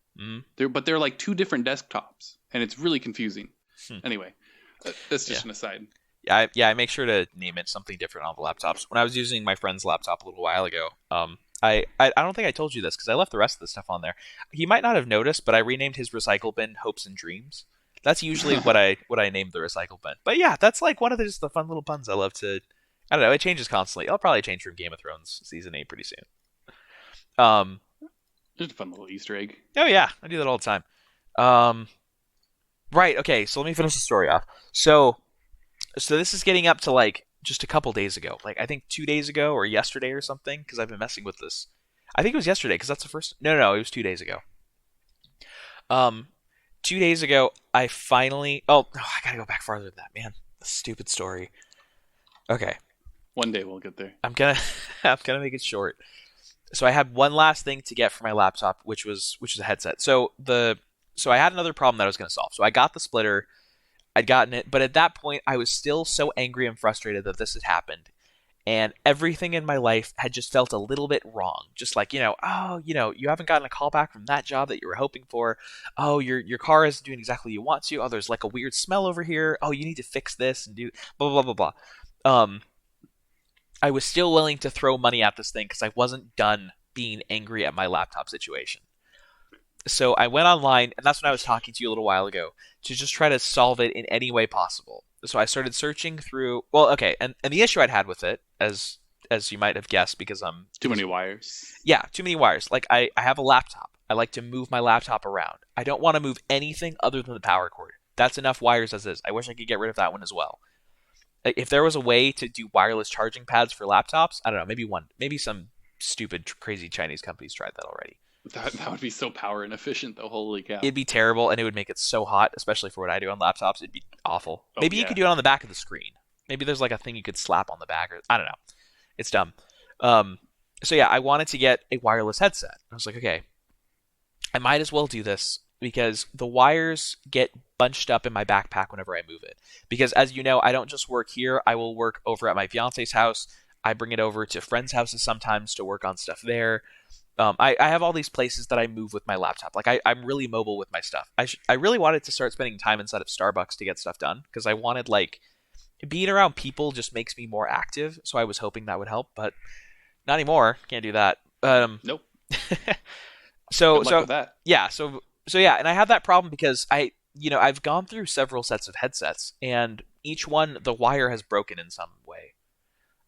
But they're like two different desktops, and it's really confusing. Anyway, that's just an aside. Yeah, I make sure to name it something different on the laptops. When I was using my friend's laptop a little while ago, I don't think I told you this because I left the rest of the stuff on there. He might not have noticed, but I renamed his recycle bin Hopes and Dreams. That's usually what I named the recycle bin. But yeah, that's like one of the fun little puns I love to. I don't know. It changes constantly. I'll probably change from Game of Thrones season 8 pretty soon. Just a fun little Easter egg. Oh yeah, I do that all the time. Right. Okay. So let me finish the story off. So this is getting up to like just a couple days ago. Like I think 2 days ago or yesterday or something because I've been messing with this. I think it was yesterday because that's the first. No. It was 2 days ago. 2 days ago, I finally. Oh, I gotta go back farther than that, man. The stupid story. Okay. One day we'll get there. I'm gonna make it short. So I had one last thing to get for my laptop, which was a headset. So I had another problem that I was gonna solve. So I got the splitter. I'd gotten it, but at that point, I was still so angry and frustrated that this had happened. And everything in my life had just felt a little bit wrong. Just like, you haven't gotten a call back from that job that you were hoping for. Oh, your car isn't doing exactly what you want to. Oh, there's like a weird smell over here. Oh, you need to fix this and do blah, blah, blah, blah, blah. I was still willing to throw money at this thing because I wasn't done being angry at my laptop situation. So I went online, and that's when I was talking to you a little while ago, to just try to solve it in any way possible. So I started searching through. Well, okay, and the issue I'd had with it, as you might have guessed, because too many wires. Yeah, too many wires. Like I have a laptop. I like to move my laptop around. I don't want to move anything other than the power cord. That's enough wires as is. I wish I could get rid of that one as well. If there was a way to do wireless charging pads for laptops, I don't know, maybe some stupid, crazy Chinese companies tried that already. That would be so power inefficient, though. Holy cow! It'd be terrible, and it would make it so hot, especially for what I do on laptops. It'd be awful. Maybe you could do it on the back of the screen. Maybe there's like a thing you could slap on the back, or I don't know. It's dumb. So yeah, I wanted to get a wireless headset. I was like, okay, I might as well do this because the wires get bunched up in my backpack whenever I move it. Because as you know, I don't just work here. I will work over at my fiance's house. I bring it over to friends' houses sometimes to work on stuff there. I have all these places that I move with my laptop. Like I'm really mobile with my stuff. I really wanted to start spending time inside of Starbucks to get stuff done because I wanted like being around people just makes me more active. So I was hoping that would help, but not anymore. Can't do that. Nope. So Good luck with that. Yeah. So yeah, and I have that problem because I've gone through several sets of headsets and each one the wire has broken in some way.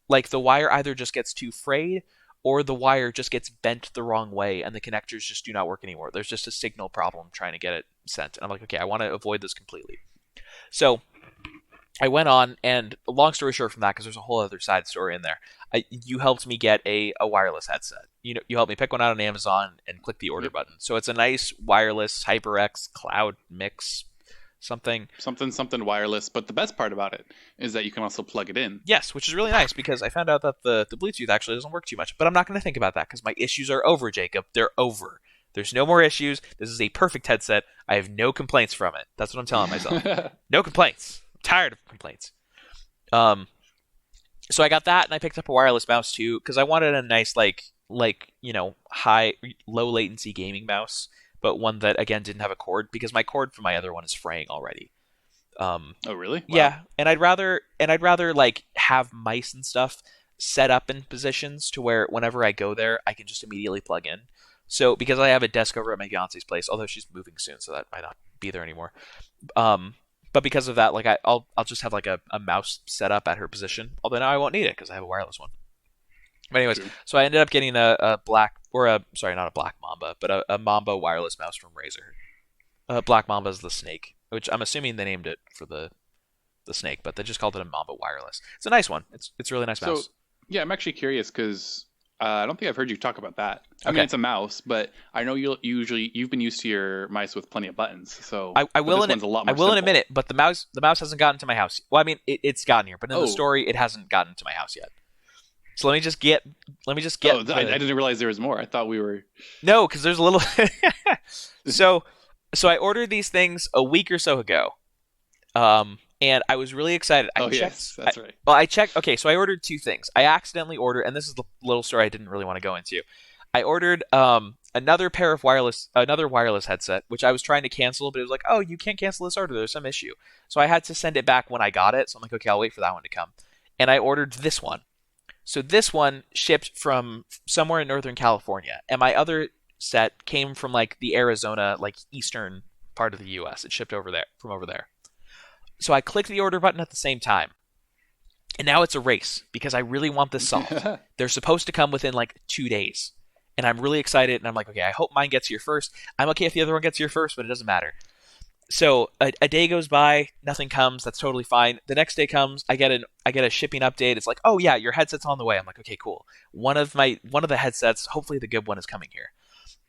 Like the wire either just gets too frayed or the wire just gets bent the wrong way and the connectors just do not work anymore. There's just a signal problem trying to get it sent. And I'm like, okay, I want to avoid this completely. So I went on, and long story short from that, because there's a whole other side story in there, you helped me get a wireless headset. You helped me pick one out on Amazon and click the order button. So it's a nice wireless HyperX Cloud Mix something wireless, but the best part about it is that you can also plug it in. Yes, which is really nice because I found out that the Bluetooth actually doesn't work too much, but I'm not going to think about that because my issues are over, Jacob. They're over. There's no more issues. This is a perfect headset. I have no complaints from it. That's what I'm telling myself. No complaints. Tired of complaints. So I got that, and I picked up a wireless mouse too because I wanted a nice low latency gaming mouse, but one that again didn't have a cord because my cord for my other one is fraying already. Oh, really? Wow. Yeah, and I'd rather like have mice and stuff set up in positions to where whenever I go there, I can just immediately plug in. So because I have a desk over at my fiance's place, although she's moving soon, so that might not be there anymore. But because of that, like I'll just have like a mouse set up at her position. Although now I won't need it because I have a wireless one. But anyways, so I ended up getting a black not a black Mamba, but a Mamba wireless mouse from Razer. Black Mamba is the snake, which I'm assuming they named it for the snake, but they just called it a Mamba wireless. It's a nice one. It's a really nice mouse. Yeah, I'm actually curious because I don't think I've heard you talk about that. I mean, it's a mouse, but I know you've been used to your mice with plenty of buttons. So I will in a minute, but the mouse hasn't gotten to my house. Well, I mean, it's gotten here, but in the story, it hasn't gotten to my house yet. So let me just get. Oh, I didn't realize there was more. I thought we were. No, because there's a little. So I ordered these things a week or so ago. And I was really excited. Yes, that's right. I checked. Okay, so I ordered two things. I accidentally ordered, and this is the little story I didn't really want to go into. I ordered another wireless headset, which I was trying to cancel, but it was like, oh, you can't cancel this order. There's some issue. So I had to send it back when I got it. So I'm like, okay, I'll wait for that one to come. And I ordered this one. So this one shipped from somewhere in Northern California, and my other set came from like the Arizona, like eastern part of the U.S. It shipped over there. So I clicked the order button at the same time. And now it's a race because I really want this solved. They're supposed to come within like 2 days. And I'm really excited. And I'm like, okay, I hope mine gets here first. I'm okay if the other one gets here first, but it doesn't matter. So a day goes by, nothing comes. That's totally fine. The next day comes, I get a shipping update. It's like, oh yeah, your headset's on the way. I'm like, okay, cool. One of the headsets, hopefully the good one, is coming here.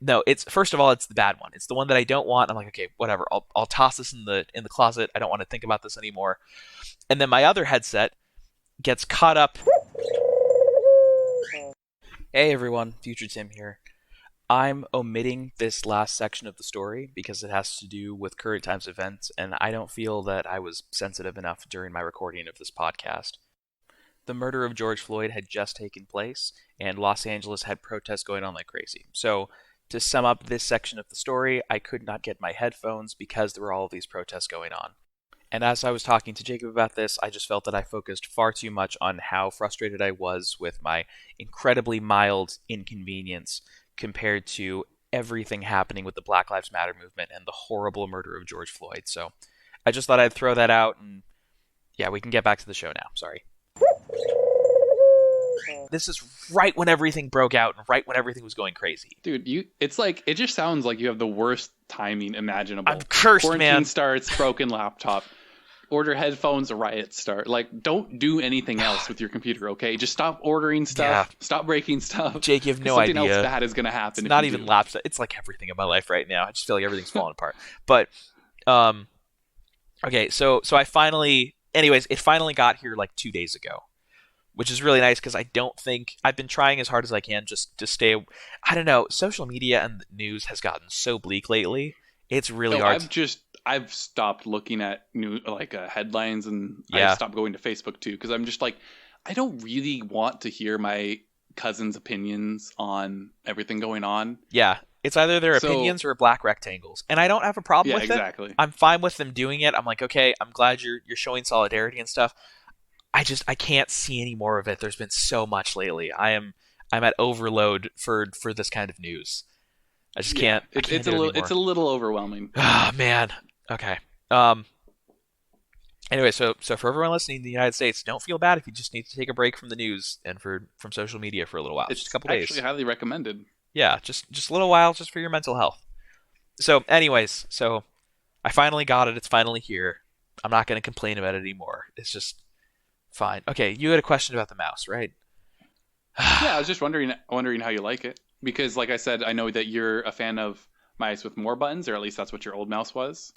No, first of all, it's the bad one. It's the one that I don't want. I'm like, okay, whatever. I'll toss this in the closet. I don't want to think about this anymore. And then my other headset gets caught up. Hey everyone, Future Tim here. I'm omitting this last section of the story because it has to do with current times events, and I don't feel that I was sensitive enough during my recording of this podcast. The murder of George Floyd had just taken place, and Los Angeles had protests going on like crazy. So to sum up this section of the story, I could not get my headphones because there were all of these protests going on. And as I was talking to Jacob about this, I just felt that I focused far too much on how frustrated I was with my incredibly mild inconvenience compared to everything happening with the Black Lives Matter movement and the horrible murder of George Floyd. So I just thought I'd throw that out, and yeah, we can get back to the show now. Sorry. This is right when everything broke out and right when everything was going crazy. Dude, it's like, it just sounds like you have the worst timing imaginable. I'm cursed, Quarantine man. starts, broken laptop. Order headphones, a riot start. Like, don't do anything else with your computer, okay? Just stop ordering stuff. Yeah. Stop breaking stuff. Jake, you have no idea. Something else bad is going to happen. It's not even laptop. It's like everything in my life right now. I just feel like everything's falling apart. But, okay, so I finally... Anyways, it finally got here like 2 days ago, which is really nice because I don't think... I've been trying as hard as I can just to stay... I don't know. Social media and the news has gotten so bleak lately. It's really hard. I've stopped looking at new headlines, and I stopped going to Facebook too because I'm just like, I don't really want to hear my cousin's opinions on everything going on. Yeah, it's either their opinions or black rectangles, and I don't have a problem with it. Yeah, exactly. I'm fine with them doing it. I'm like, okay, I'm glad you're showing solidarity and stuff. I can't see any more of it. There's been so much lately. I'm at overload for this kind of news. I just can't. It's a little overwhelming. Oh man. Okay. Anyway, so for everyone listening in the United States, don't feel bad if you just need to take a break from the news and from social media for a little while. It's just a couple days. Actually highly recommended. Yeah, just a little while, just for your mental health. So, anyways, I finally got it. It's finally here. I'm not going to complain about it anymore. It's just fine. Okay, you had a question about the mouse, right? Yeah, I was just wondering how you like it because, like I said, I know that you're a fan of mice with more buttons, or at least that's what your old mouse was.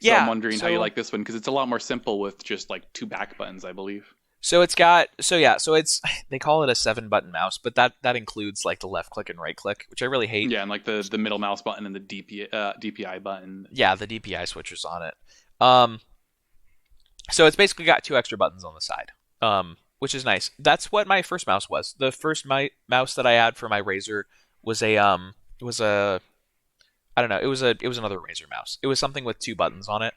So I'm wondering how you like this one because it's a lot more simple with just like 2 back buttons, I believe. So it's they call it a 7-button mouse, but that includes like the left click and right click, which I really hate. Yeah, and like the middle mouse button and the DPI button. Yeah, the DPI switchers on it. So it's basically got 2 extra buttons on the side, which is nice. That's what my first mouse was. The first mouse that I had for my Razer was a I don't know, it was another Razer mouse. It was something with 2 buttons on it.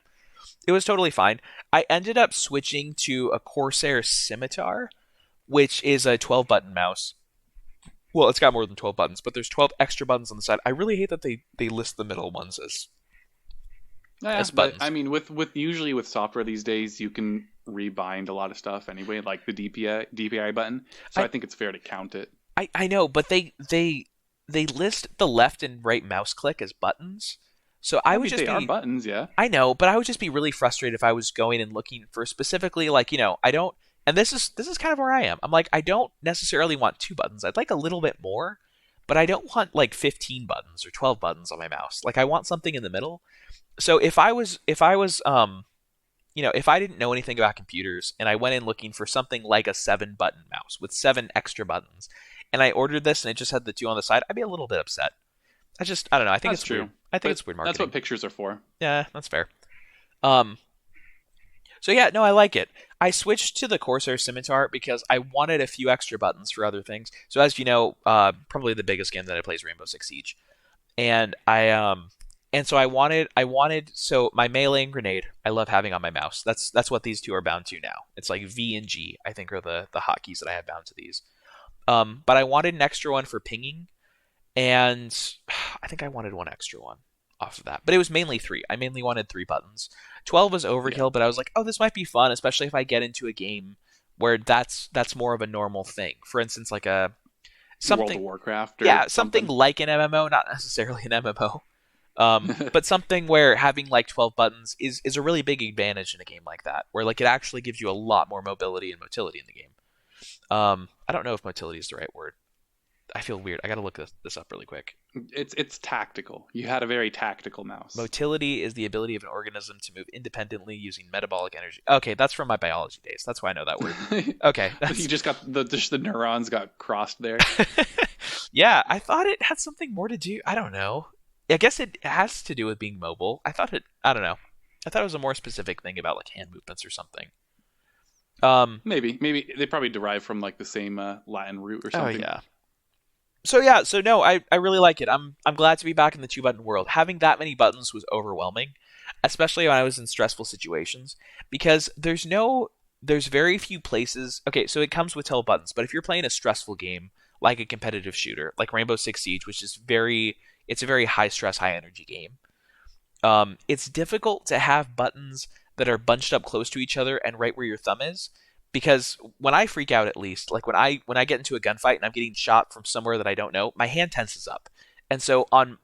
It was totally fine. I ended up switching to a Corsair Scimitar, which is a 12 button mouse. Well, it's got more than 12 buttons, but there's 12 extra buttons on the side. I really hate that they list the middle ones as buttons. But I mean, with usually with software these days, you can rebind a lot of stuff anyway, like the DPI button. So I think it's fair to count it. I know, but they list the left and right mouse click as buttons. So I would just they are buttons, yeah. I know, but I would just be really frustrated if I was going and looking for specifically, like, I don't. And this is kind of where I am. I'm like, I don't necessarily want 2 buttons. I'd like a little bit more, but I don't want like 15 buttons or 12 buttons on my mouse. Like, I want something in the middle. So if I didn't know anything about computers and I went in looking for something like a 7-button mouse with 7 extra buttons, and I ordered this and it just had the 2 on the side, I'd be a little bit upset. I don't know. I think that's it's true. Weird. I think it's weird marketing. That's what pictures are for. Yeah, that's fair. So yeah, no, I like it. I switched to the Corsair Scimitar because I wanted a few extra buttons for other things. So as you know, probably the biggest game that I play is Rainbow Six Siege, and so I wanted so my melee and grenade I love having on my mouse. That's what these 2 are bound to now. It's like V and G I think are the hotkeys that I have bound to these. But I wanted an extra one for pinging, and I think I wanted 1 extra one off of that. But it was mainly 3. I mainly wanted 3 buttons. 12 was overkill, but I was like, oh, this might be fun, especially if I get into a game where that's more of a normal thing. For instance, like something World of Warcraft. Or yeah, something like an MMO, not necessarily an MMO. But something where having like 12 buttons is a really big advantage in a game like that, where like it actually gives you a lot more mobility and motility in the game. I don't know if motility is the right word. I feel weird. I gotta look this up really quick. It's tactical. You had a very tactical mouse. Motility is the ability of an organism to move independently using metabolic energy. Okay, that's from my biology days. That's why I know that word. Okay, you just got the neurons got crossed there. Yeah, I thought it had something more to do. I don't know. I guess it has to do with being mobile. I don't know. I thought it was a more specific thing about like hand movements or something. Maybe they probably derive from like the same Latin root or something. Oh yeah. So no, I really like it. I'm glad to be back in the 2-button world. Having that many buttons was overwhelming, especially when I was in stressful situations, because there's very few places. Okay, so it comes with 12 buttons, but if you're playing a stressful game like a competitive shooter, like Rainbow Six Siege, which is it's a very high stress, high energy game. It's difficult to have buttons that are bunched up close to each other and right where your thumb is. Because when I freak out, at least, like when I get into a gunfight and I'm getting shot from somewhere that I don't know, my hand tenses up. And so on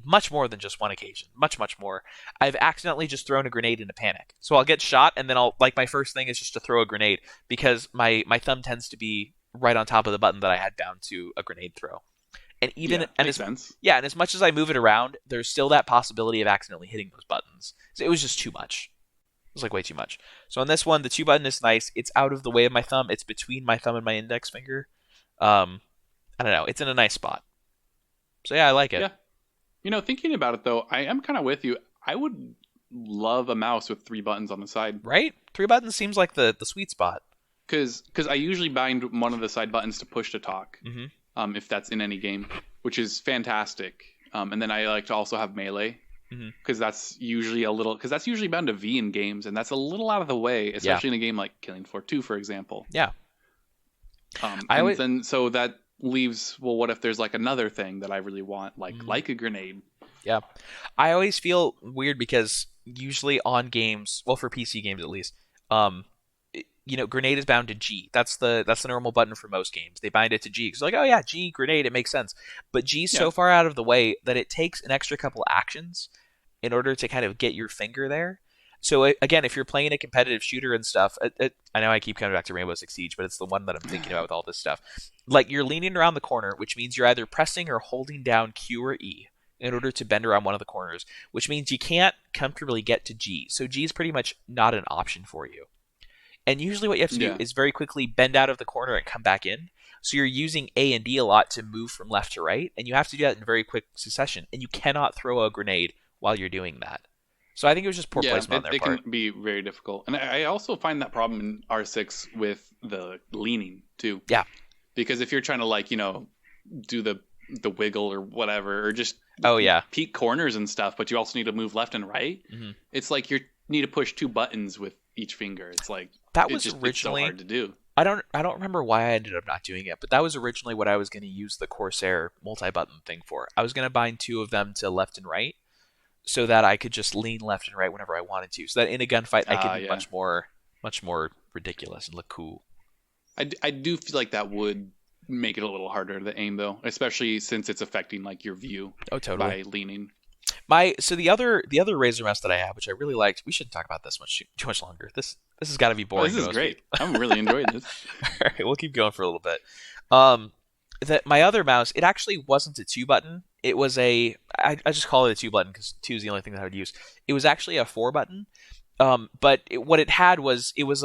much more than just one occasion, much more, I've accidentally just thrown a grenade in a panic. So I'll get shot, and then my first thing is just to throw a grenade because my thumb tends to be right on top of the button that I had bound to a grenade throw. And makes sense. Yeah, and as much as I move it around, there's still that possibility of accidentally hitting those buttons. So it was just too much. It was like way too much. So on this one, the 2-button is nice. It's out of the way of my thumb. It's between my thumb and my index finger. I don't know. It's in a nice spot. So yeah, I like it. Yeah. Thinking about it though, I am kind of with you. I would love a mouse with 3 buttons on the side. Right? 3 buttons seems like the sweet spot. Because I usually bind one of the side buttons to push to talk, if that's in any game, which is fantastic. And then I like to also have melee. Because that's usually bound to V in games, and that's a little out of the way, especially in a game like Killing Floor 2, for example. Yeah. Then so that leaves, well, what if there's like another thing that I really want, like a grenade? Yeah. I always feel weird because usually on games, well, for PC games at least, grenade is bound to G. That's the normal button for most games. They bind it to G. It's like, oh yeah, G, grenade, it makes sense. But G's so far out of the way that it takes an extra couple actions in order to kind of get your finger there. So again, if you're playing a competitive shooter and stuff, I know I keep coming back to Rainbow Six Siege, but it's the one that I'm thinking about with all this stuff. Like, you're leaning around the corner, which means you're either pressing or holding down Q or E in order to bend around one of the corners, which means you can't comfortably get to G. So G is pretty much not an option for you. And usually what you have to do is very quickly bend out of the corner and come back in. So you're using A and D a lot to move from left to right, and you have to do that in very quick succession. And you cannot throw a grenade while you're doing that. So I think it was just poor Yeah, placement on their it part. can be very difficult. And I also find that problem in R6 with the leaning too. Yeah. Because if you're trying to like, do the wiggle or whatever, or just Oh yeah. peak corners and stuff, but you also need to move left and right. Mm-hmm. It's like you need to push 2 buttons with each finger. It's like that was it's originally so hard to do. I don't remember why I ended up not doing it, but that was originally what I was going to use the Corsair multi-button thing for. I was going to bind 2 of them to left and right, so that I could just lean left and right whenever I wanted to. So that in a gunfight I could be much more ridiculous and look cool. I do feel like that would make it a little harder to aim though, especially since it's affecting like your view. Oh, totally. By leaning. So the other Razor mouse that I have, which I really liked, we shouldn't talk about this too much longer. This has got to be boring. This is great. I'm really enjoying this. All right, we'll keep going for a little bit. That my other mouse, it actually wasn't a 2-button. It was I just call it a 2-button because 2 is the only thing that I would use. It was actually a 4-button. But what it had was it was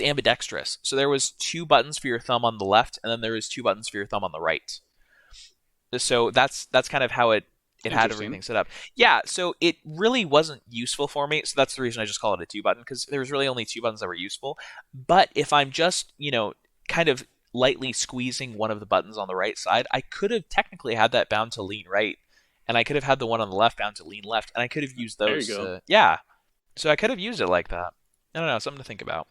ambidextrous. So there was 2 buttons for your thumb on the left, and then there was 2 buttons for your thumb on the right. So that's kind of how it had everything set up. Yeah, so it really wasn't useful for me. So that's the reason I just call it a 2-button, because there was really only 2 buttons that were useful. But if I'm just, kind of lightly squeezing one of the buttons on the right side, I could have technically had that bound to lean right, and I could have had the one on the left bound to lean left, and I could have used those. There you go. Yeah, so I could have used it like that. I don't know, something to think about.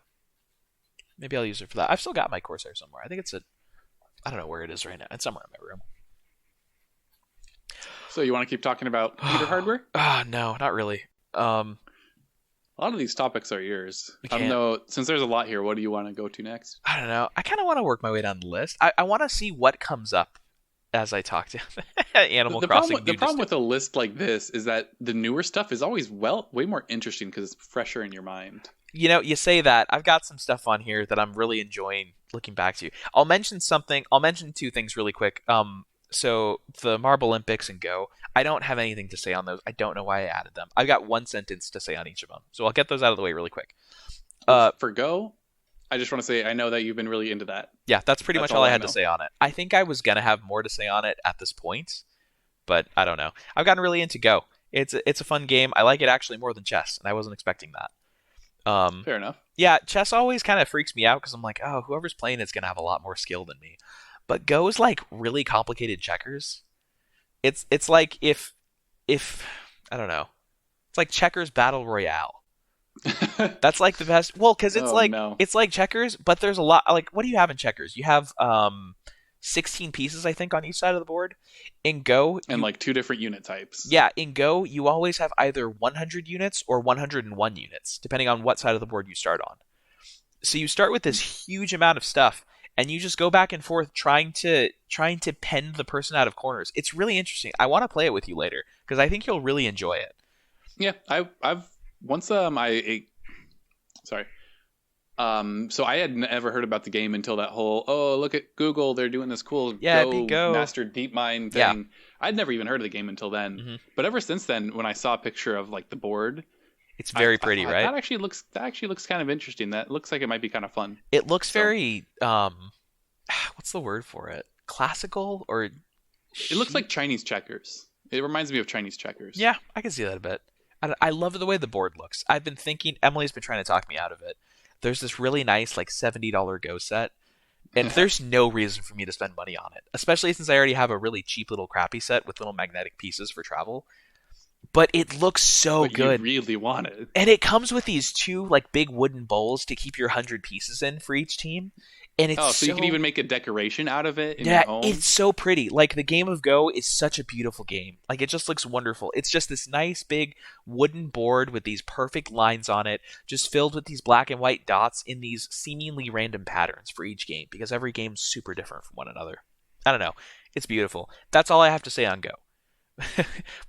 Maybe I'll use it for that. I've still got my Corsair somewhere. I think I don't know where it is right now. It's somewhere in my room. So you want to keep talking about computer hardware? No, not really. A lot of these topics are yours. I don't know. Since there's a lot here, what do you want to go to next? I don't know. I kind of want to work my way down the list. I want to see what comes up as I talk to Animal Crossing. The problem with a list like this is that the newer stuff is always way more interesting because it's fresher in your mind. You say that. I've got some stuff on here that I'm really enjoying looking back to. I'll mention 2 things really quick. So the Marble Olympics and Go, I don't have anything to say on those. I don't know why I added them. I've got 1 sentence to say on each of them. So I'll get those out of the way really quick. For Go, I just want to say I know that you've been really into that. Yeah, that's pretty much all I had to say on it. I think I was going to have more to say on it at this point, but I don't know. I've gotten really into Go. It's a fun game. I like it actually more than chess, and I wasn't expecting that. Fair enough. Yeah, chess always kind of freaks me out because I'm like, oh, whoever's playing it's going to have a lot more skill than me. But Go is like really complicated checkers. It's like if I don't know. It's like checkers battle royale. That's like the best. Well, because it's it's like checkers, but there's a lot. Like, what do you have in checkers? You have 16 pieces, I think, on each side of the board. In Go, and like 2 different unit types. Yeah, in Go, you always have either 100 units or 101 units, depending on what side of the board you start on. So you start with this huge amount of stuff, and you just go back and forth trying to pen the person out of corners. It's really interesting. I want to play it with you later because I think you'll really enjoy it. Yeah, I've once sorry. So I had never heard about the game until that whole look at Google, they're doing this cool Go Master DeepMind thing. Yeah. I'd never even heard of the game until then. Mm-hmm. But ever since then, when I saw a picture of like the board, it's very pretty, right? That actually looks kind of interesting. That looks like it might be kind of fun. It looks very what's the word for it? Classical or it looks like Chinese checkers. It reminds me of Chinese checkers. Yeah, I can see that a bit. I love the way the board looks. I've been thinking, Emily's been trying to talk me out of it. There's this really nice like $70 Go set, and there's no reason for me to spend money on it, especially since I already have a really cheap little crappy set with little magnetic pieces for travel. But it looks so good. You really want it. And it comes with these 2 like big wooden bowls to keep your 100 pieces in for each team. And it's so you can even make a decoration out of it in your home? It's so pretty. Like, the game of Go is such a beautiful game. Like, it just looks wonderful. It's just this nice big wooden board with these perfect lines on it, just filled with these black and white dots in these seemingly random patterns for each game, because every game's super different from one another. I don't know. It's beautiful. That's all I have to say on Go.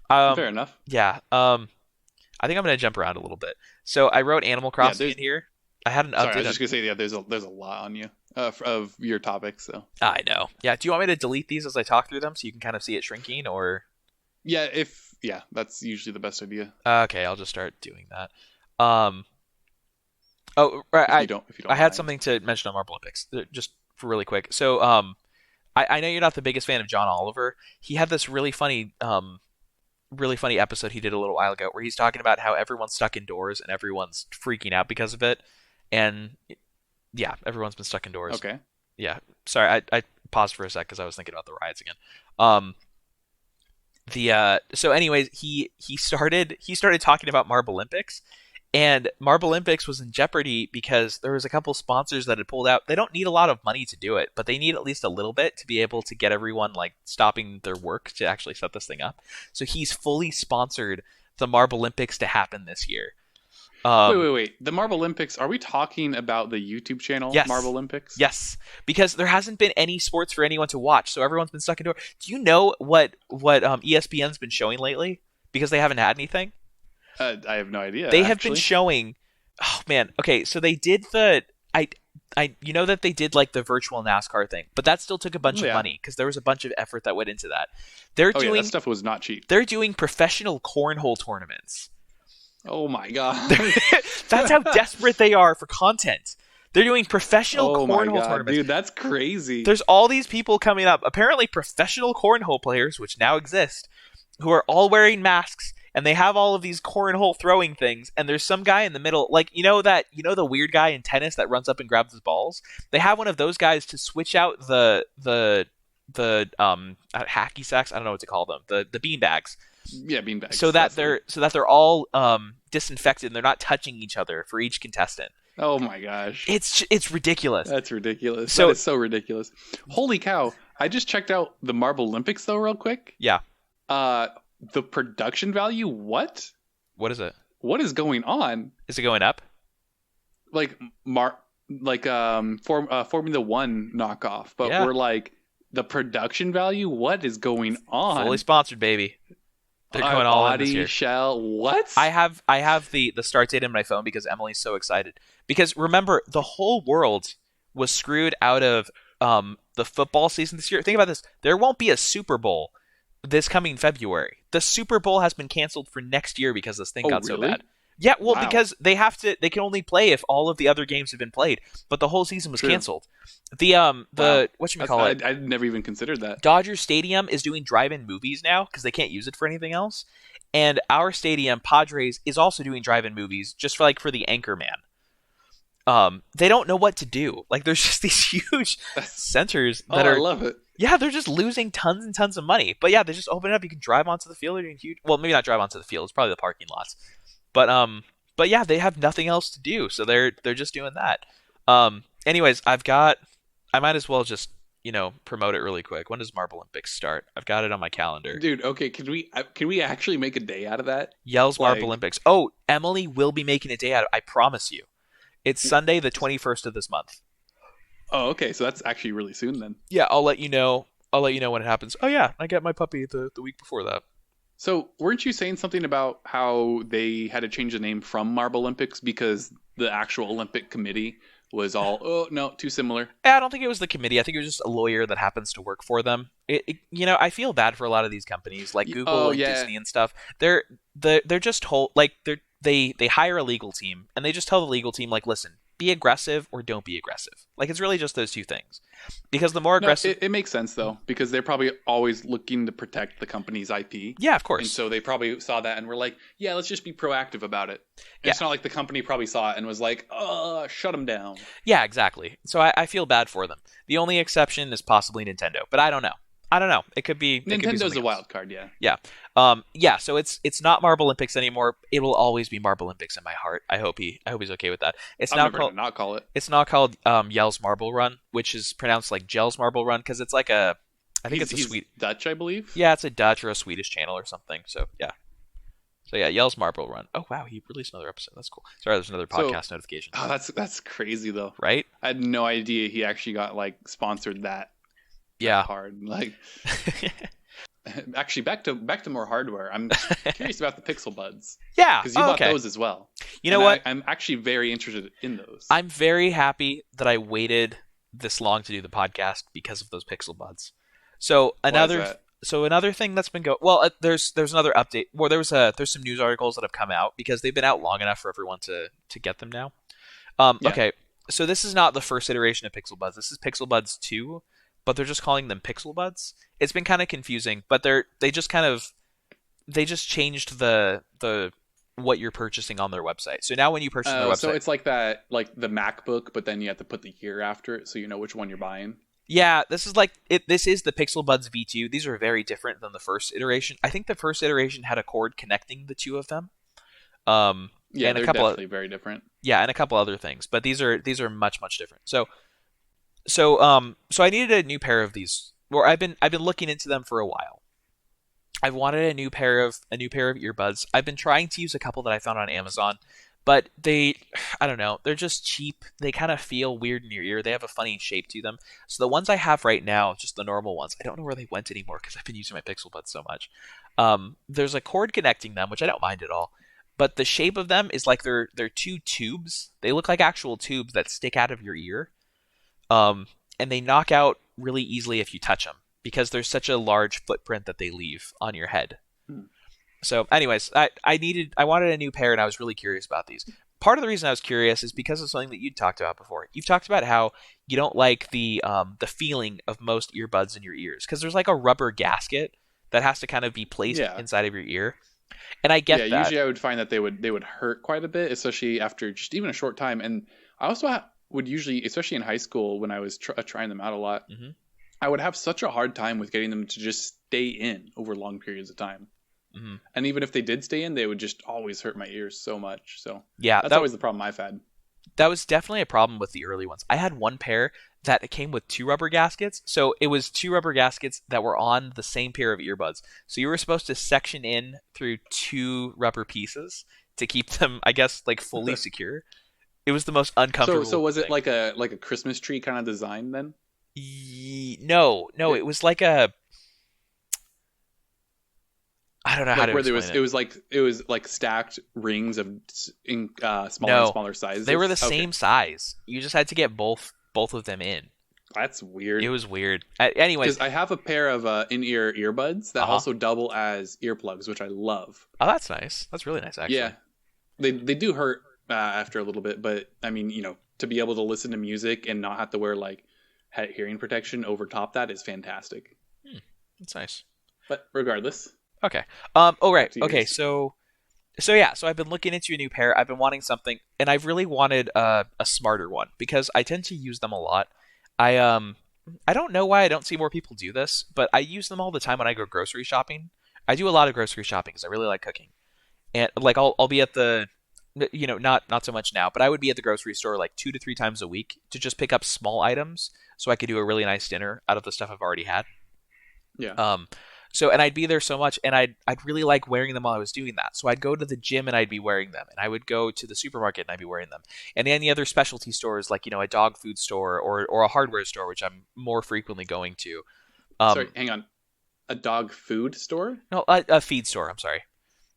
Fair enough. Yeah. I think I'm going to jump around a little bit. So I wrote Animal Crossing in here. I had an update. Sorry, I was just gonna say, there's a lot on you of your topics. So I know. Yeah. Do you want me to delete these as I talk through them so you can kind of see it shrinking, or? Yeah, that's usually the best idea. Okay, I'll just start doing that. Oh, right. If you don't I had something to mention on Marble Olympics, just for really quick. So, I know you're not the biggest fan of John Oliver. He had this really funny really funny episode he did a little while ago where he's talking about how everyone's stuck indoors and everyone's freaking out because of it. And yeah, everyone's been stuck indoors. Okay. Yeah. Sorry, I paused for a sec because I was thinking about the riots again. So anyways, he started talking about Marble Olympics, and Marble Olympics was in jeopardy because there was a couple sponsors that had pulled out. They don't need a lot of money to do it, but they need at least a little bit to be able to get everyone like stopping their work to actually set this thing up. So he's fully sponsored the Marble Olympics to happen this year. Wait. The Marble Olympics, are we talking about the YouTube channel Yes. Marble Olympics? Yes, because there hasn't been any sports for anyone to watch, so everyone's been stuck indoors. Do you know what ESPN's been showing lately? Because they haven't had anything. I have no idea. They have been showing. Oh man. Okay, so they did the you know that they did like the virtual NASCAR thing, but that still took a bunch of money because there was a bunch of effort that went into that. That stuff was not cheap. They're doing professional cornhole tournaments. Oh my god. That's how desperate they are for content. They're doing professional cornhole tournaments. Dude, that's crazy. There's all these people coming up, apparently professional cornhole players, which now exist, who are all wearing masks, and they have all of these cornhole throwing things, and there's some guy in the middle, like, you know the weird guy in tennis that runs up and grabs his balls? They have one of those guys to switch out the hacky sacks, I don't know what to call them, the bean bags. Yeah, beanbags. So that they're all disinfected and they're not touching each other for each contestant. Oh my gosh. It's ridiculous. That's ridiculous. That is so ridiculous. Holy cow. I just checked out the Marble Olympics though real quick. Yeah. The production value, what? What is it? What is going on? Is it going up? Like Formula 1 knockoff, but Yeah. we're like the production value, what is going on? Fully sponsored, baby. They're going all in this year. Shell. What? I have the start date in my phone because Emily's so excited. Because remember, the whole world was screwed out of the football season this year. Think about this. There won't be a Super Bowl this coming February. The Super Bowl has been canceled for next year because this thing got so bad. Yeah, well, Wow. because they can only play if all of the other games have been played, but the whole season was canceled. The whatchamacallit? I'd never even considered that. Dodger Stadium is doing drive-in movies now because they can't use it for anything else. And our stadium, Padres, is also doing drive-in movies just for the Anchorman. They don't know what to do. Like, there's just these huge centers that I love it. Yeah, they're just losing tons and tons of money. But yeah, they just open it up. You can drive onto the field. They're doing huge. Well, maybe not drive onto the field. It's probably the parking lots. But yeah, they have nothing else to do, so they're just doing that. Anyways, I might as well just promote it really quick. When does Marble Olympics start? I've got it on my calendar. Dude, okay, can we actually make a day out of that? Yells Marble Olympics. Oh, Emily will be making a day out of it. I promise you. It's Sunday the 21st of this month. Oh, okay, so that's actually really soon then. Yeah, I'll let you know when it happens. Oh yeah, I get my puppy the week before that. So, weren't you saying something about how they had to change the name from Marble Olympics because the actual Olympic Committee was all, oh, no, too similar? I don't think it was the committee. I think it was just a lawyer that happens to work for them. I feel bad for a lot of these companies like Google and Disney and stuff. They're just told, like, they hire a legal team and they just tell the legal team, like, listen, be aggressive or don't be aggressive. Like, it's really just those two things. Because the more aggressive... It makes sense, though, because they're probably always looking to protect the company's IP. Yeah, of course. And so they probably saw that and were like, yeah, let's just be proactive about it. And It's not like the company probably saw it and was like, shut them down. Yeah, exactly. So I feel bad for them. The only exception is possibly Nintendo, but I don't know. It could be Nintendo's a wild card, yeah. Yeah. So it's not Marble Olympics anymore. It will always be Marble Olympics in my heart. I hope he's okay with that. I'm never gonna not call it. It's not called Yell's Marble Run, which is pronounced like Gels Marble Run because it's like I think it's a Swedish Dutch, I believe. Yeah, it's a Dutch or a Swedish channel or something. So yeah, Yell's Marble Run. Oh wow, he released another episode. That's cool. Sorry, there's another podcast notification. Oh, that's crazy though. Right? I had no idea he actually got sponsored that. Yeah. Hard. Actually, back to more hardware. I'm curious about the Pixel Buds. Yeah, because you bought those as well. You know what? I'm actually very interested in those. I'm very happy that I waited this long to do the podcast because of those Pixel Buds. So another thing that's been going well. There's another update. Well, there's some news articles that have come out because they've been out long enough for everyone to get them now. Okay, so this is not the first iteration of Pixel Buds. This is Pixel Buds 2. But they're just calling them Pixel Buds. It's been kind of confusing, but they just kind of they just changed the what you're purchasing on their website. So now when you purchase on their So website, it's like that, like the MacBook, but then you have to put the year after it, so you know which one you're buying. yeah, this is like it. This is the Pixel Buds V2. These are very different than the first iteration. I think the first iteration had a cord connecting the two of them. Yeah, And a they're couple of definitely very different. yeah, and a couple other things, but these are much different. So I needed a new pair of these. Or I've been looking into them for a while. I've wanted a new pair of earbuds. I've been trying to use a couple that I found on Amazon, but I don't know, they're just cheap. They kind of feel weird in your ear. They have a funny shape to them. So the ones I have right now, just the normal ones, I don't know where they went anymore because I've been using my Pixel Buds so much. There's a cord connecting them, which I don't mind at all. But the shape of them is like they're two tubes. They look like actual tubes that stick out of your ear, and they knock out really easily if you touch them because there's such a large footprint that they leave on your head. Hmm. So, anyways, I wanted a new pair, and I was really curious about these. Part of the reason I was curious is because of something that you talked about before. You've talked about how you don't like the feeling of most earbuds in your ears because there's like a rubber gasket that has to kind of be placed Yeah. inside of your ear, and I get Yeah, that. usually I would find that they would hurt quite a bit, especially after just even a short time. And I also would usually, especially in high school when I was trying them out a lot, hmm I would have such a hard time with getting them to just stay in over long periods of time. hmm And even if they did stay in, they would just always hurt my ears so much. So Yeah, that's always the problem I've had. that was definitely a problem with the early ones. I had one pair that came with two rubber gaskets. So it was two rubber gaskets that were on the same pair of earbuds. So you were supposed to section in through two rubber pieces to keep them, I guess, like fully secure. It was the most uncomfortable. So was it thing. like a Christmas tree kind of design then? No, it was like a. I don't know how Like to where there explain it was like stacked rings of smaller No, and smaller sizes. they were the Okay. same size. You just had to get both of them in. That's weird. It was weird. Anyways, Because I have a pair of in-ear earbuds that Uh-huh. also double as earplugs, which I love. oh, that's nice. That's really nice, actually. Yeah, they do hurt after a little bit, but I mean, to be able to listen to music and not have to wear like hearing protection over top that is fantastic. That's nice. But regardless, Okay. Oh, right. to Okay. yours. So yeah. So I've been looking into a new pair. I've been wanting something, and I've really wanted a smarter one because I tend to use them a lot. I don't know why I don't see more people do this, but I use them all the time when I go grocery shopping. I do a lot of grocery shopping because I really like cooking, and like I'll be at the, not so much now, but I would be at the grocery store like 2 to 3 times a week to just pick up small items so I could do a really nice dinner out of the stuff I've already had. yeah. So and I'd be there so much, and I'd really like wearing them while I was doing that. So I'd go to the gym and I'd be wearing them, and I would go to the supermarket and I'd be wearing them, and any other specialty stores like a dog food store or a hardware store, which I'm more frequently going to. Sorry, hang on. A dog food store? No, a feed store. I'm sorry.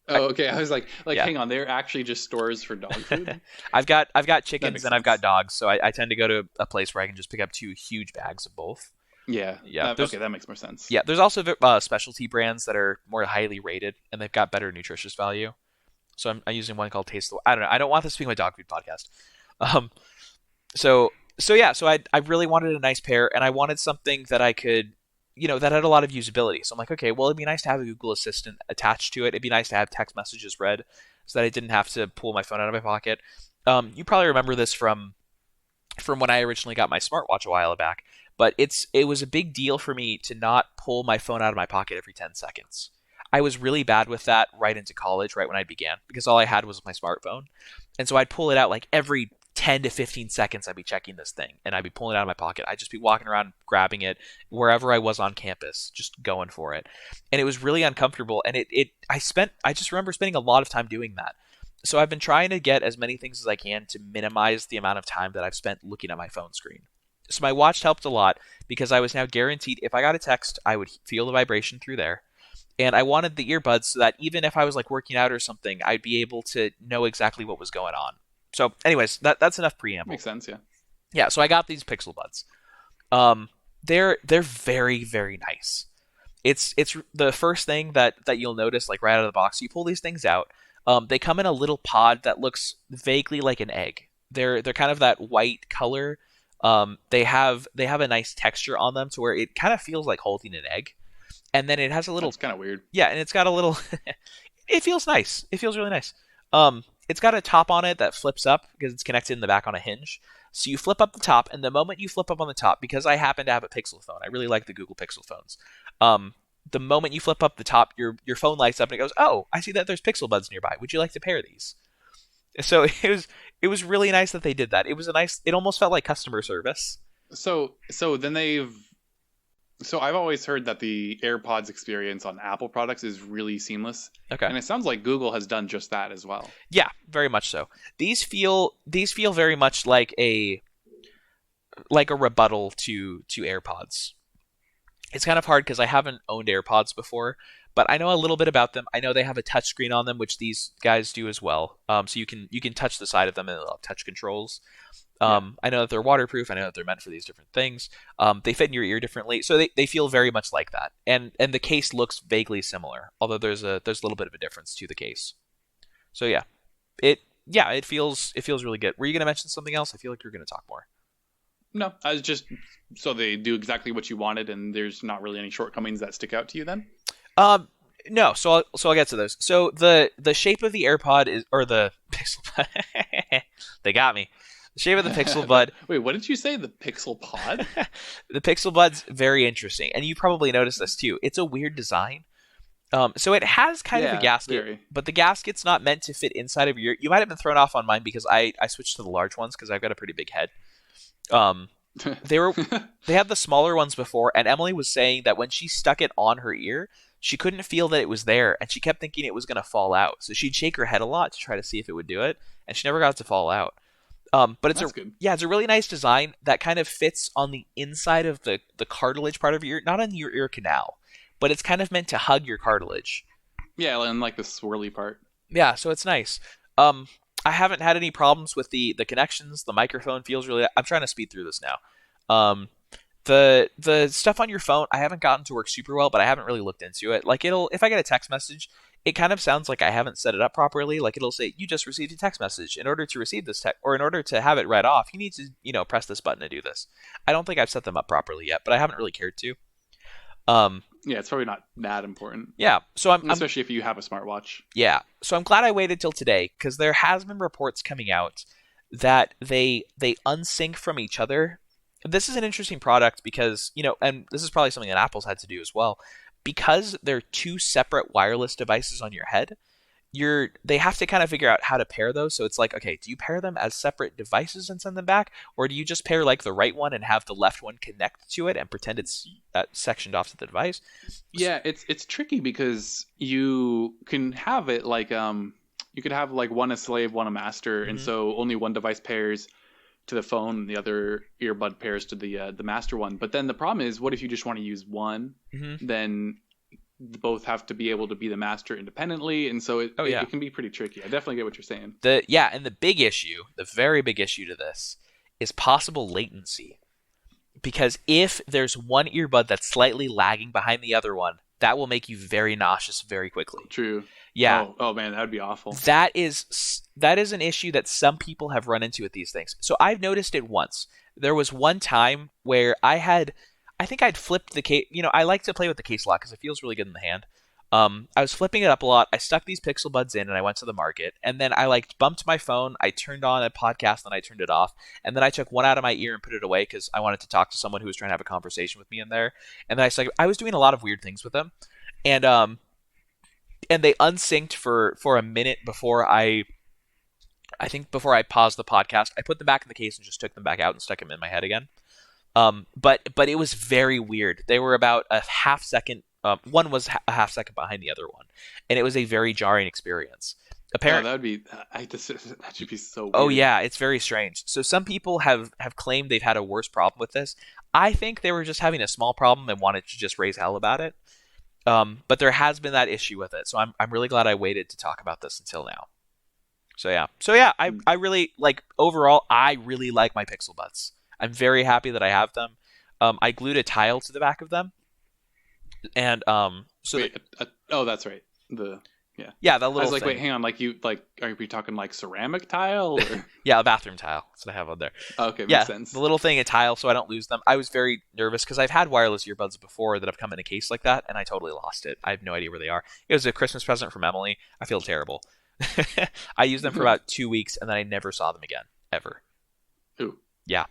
Oh, okay. I was like, Yeah. hang on. They're actually just stores for dog food. I've got chickens makes and I've got sense. dogs, so I tend to go to a place where I can just pick up two huge bags of both. Yeah. Yeah, Okay, that makes more sense. Yeah, there's also specialty brands that are more highly rated and they've got better nutritious value. So I'm using one called Taste the. I don't know. I don't want this to be my dog food podcast. Um, so I really wanted a nice pair, and I wanted something that I could, that had a lot of usability. So I'm like, okay, well, it'd be nice to have a Google Assistant attached to it. It'd be nice to have text messages read, so that I didn't have to pull my phone out of my pocket. You probably remember this from when I originally got my smartwatch a while back, but it was a big deal for me to not pull my phone out of my pocket every 10 seconds. I was really bad with that right into college, right when I began, because all I had was my smartphone. And so I'd pull it out like every 10 to 15 seconds. I'd be checking this thing and I'd be pulling it out of my pocket. I'd just be walking around grabbing it wherever I was on campus, just going for it. And it was really uncomfortable. And I just remember spending a lot of time doing that. So I've been trying to get as many things as I can to minimize the amount of time that I've spent looking at my phone screen. So my watch helped a lot because I was now guaranteed if I got a text, I would feel the vibration through there. And I wanted the earbuds so that even if I was like working out or something, I'd be able to know exactly what was going on. So anyways, that's enough preamble. Makes sense, yeah. Yeah, so I got these Pixel Buds. They're very, very nice. It's the first thing that you'll notice like right out of the box. You pull these things out. They come in a little pod that looks vaguely like an egg. They're kind of that white color. They have a nice texture on them to where it kind of feels like holding an egg. and then it has a little That's kind of weird. yeah, and it's got a little. It feels nice. It feels really nice. It's got a top on it that flips up because it's connected in the back on a hinge. So you flip up the top, and the moment you flip up on the top, because I happen to have a Pixel phone, I really like the Google Pixel phones. The moment you flip up the top, your phone lights up and it goes, "Oh, I see that there's Pixel Buds nearby. Would you like to pair these?" So it was really nice that they did that. It was a nice. It almost felt like customer service. So then so I've always heard that the AirPods experience on Apple products is really seamless. Okay. And it sounds like Google has done just that as well. Yeah, very much so. These feel very much like a rebuttal to AirPods. It's kind of hard because I haven't owned AirPods before, but I know a little bit about them. I know they have a touchscreen on them, which these guys do as well. So you can touch the side of them and they'll have touch controls. I know that they're waterproof. I know that they're meant for these different things. They fit in your ear differently, so they feel very much like that. And the case looks vaguely similar, although there's a little bit of a difference to the case. So it feels really good. Were you gonna mention something else? I feel like you're gonna talk more. No, I was just so they do exactly what you wanted, and there's not really any shortcomings that stick out to you then. No. So I'll get to those. So the shape of the AirPod is, or the Pixel Bud. They got me. The shape of the Pixel Bud. Wait, what did you say? The Pixel Pod? The Pixel Bud's very interesting, and you probably noticed this too. It's a weird design. So it has kind of a gasket, very. but the gasket's not meant to fit inside of your ear. You might have been thrown off on mine because I switched to the large ones because I've got a pretty big head. They had the smaller ones before, and Emily was saying that when she stuck it on her ear, she couldn't feel that it was there, and she kept thinking it was going to fall out. So she'd shake her head a lot to try to see if it would do it, and she never got it to fall out. But it's good. It's a really nice design that kind of fits on the inside of the cartilage part of your ear, not on your ear canal, but it's kind of meant to hug your cartilage. Yeah, and like the swirly part. Yeah, so it's nice. I haven't had any problems with the connections. The microphone feels really. I'm trying to speed through this now. The stuff on your phone, I haven't gotten to work super well, but I haven't really looked into it. Like if I get a text message, it kind of sounds like I haven't set it up properly. Like it'll say, "You just received a text message. In order to receive this text, or in order to have it read off, you need to press this button to do this." I don't think I've set them up properly yet, but I haven't really cared to. Yeah, it's probably not that important. Yeah, so especially if you have a smartwatch. Yeah, so I'm glad I waited till today because there has been reports coming out that they unsync from each other. This is an interesting product because and this is probably something that Apple's had to do as well, because they're two separate wireless devices on your head. They have to kind of figure out how to pair those. So it's like, okay, do you pair them as separate devices and send them back, or do you just pair like the right one and have the left one connect to it and pretend it's sectioned off to the device? Yeah, it's tricky because you can have it like you could have like one a slave, one a master, and so only one device pairs to the phone and the other earbud pairs to the master one. But then the problem is, what if you just want to use one? Then both have to be able to be the master independently, and so it can be pretty tricky. I definitely get what you're saying. And the big issue, the very big issue to this, is possible latency. Because if there's one earbud that's slightly lagging behind the other one, that will make you very nauseous very quickly. True. Yeah. Oh man, that would be awful. That is an issue that some people have run into with these things. So I've noticed it once. There was one time where I think I'd flipped the case. I like to play with the case lock because it feels really good in the hand. I was flipping it up a lot. I stuck these Pixel Buds in and I went to the market. And then I bumped my phone. I turned on a podcast and I turned it off. And then I took one out of my ear and put it away because I wanted to talk to someone who was trying to have a conversation with me in there. And then I was doing a lot of weird things with them. And they unsynced for a minute before I paused the podcast. I put them back in the case and just took them back out and stuck them in my head again. But it was very weird. They were about a half second. One was a half second behind the other one, and it was a very jarring experience. Apparently, that should be so weird. Oh yeah, it's very strange. So some people have claimed they've had a worse problem with this. I think they were just having a small problem and wanted to just raise hell about it. But there has been that issue with it. So I'm really glad I waited to talk about this until now. So yeah, I really overall, I really like my Pixel Buds. I'm very happy that I have them. I glued a tile to the back of them. And Wait, oh, that's right. Yeah, that I little was like, thing. wait, hang on. Like are we talking like ceramic tile? Or? Yeah, a bathroom tile. That's what I have on there. Okay, Yeah, makes sense. the little thing, a tile, so I don't lose them. I was very nervous because I've had wireless earbuds before that have come in a case like that, and I totally lost it. I have no idea where they are. It was a Christmas present from Emily. I feel terrible. I used them for about 2 weeks, and then I never saw them again, ever. Ooh. Yeah.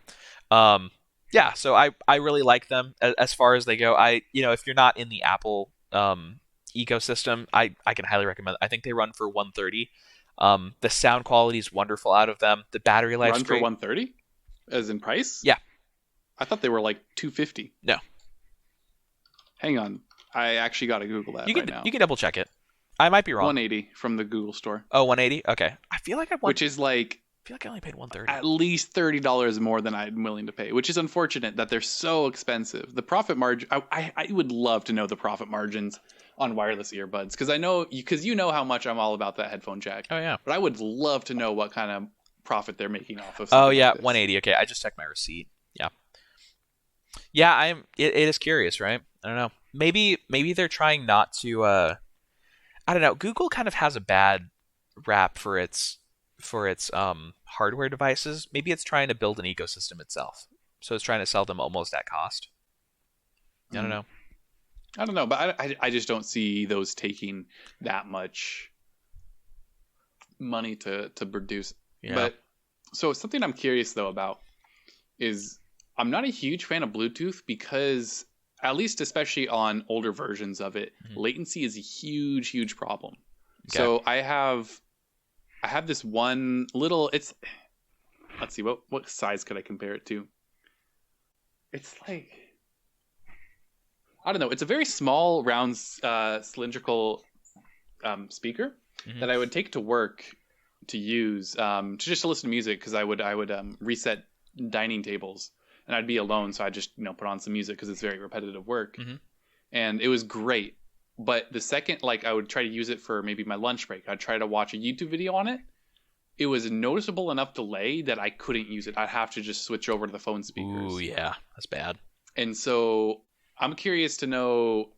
Um, yeah, so I really like them as far as they go. If you're not in the Apple ecosystem, I can highly recommend. I think they run for 130. The sound quality is wonderful out of them. The battery life's Run for great. 130, as in price. Yeah. I thought they were like 250. No. Hang on, I actually got to Google that right now. You can double check it. I might be wrong. 180 from the Google store. Oh, 180. Okay. I feel like which is like I feel like I only paid 130. at least $30 more than I'm willing to pay, which is unfortunate that they're so expensive. The profit margin, I would love to know the profit margins on wireless earbuds because you know how much I'm all about that headphone jack. Oh yeah. But I would love to know what kind of profit they're making off of. Oh yeah, like this. 180. Okay, I just checked my receipt. Yeah. Yeah, it is curious, right? I don't know. Maybe they're trying not to. I don't know. Google kind of has a bad rap for its hardware devices. Maybe it's trying to build an ecosystem itself, so it's trying to sell them almost at cost. I don't know. I don't know, but I just don't see those taking that much money to produce. Yeah. But so something I'm curious though about is I'm not a huge fan of Bluetooth because at least especially on older versions of it, latency is a huge problem. Okay. So I have this one little let's see what size could I compare it to? It's like I don't know. It's a very small, round, cylindrical speaker that I would take to work to use to listen to music because I would reset dining tables and I'd be alone, so I'd just put on some music because it's very repetitive work, and it was great. But the second I would try to use it for maybe my lunch break, I'd try to watch a YouTube video on it. It was a noticeable enough delay that I couldn't use it. I'd have to just switch over to the phone speakers. Ooh, yeah, that's bad. And so I'm curious to know,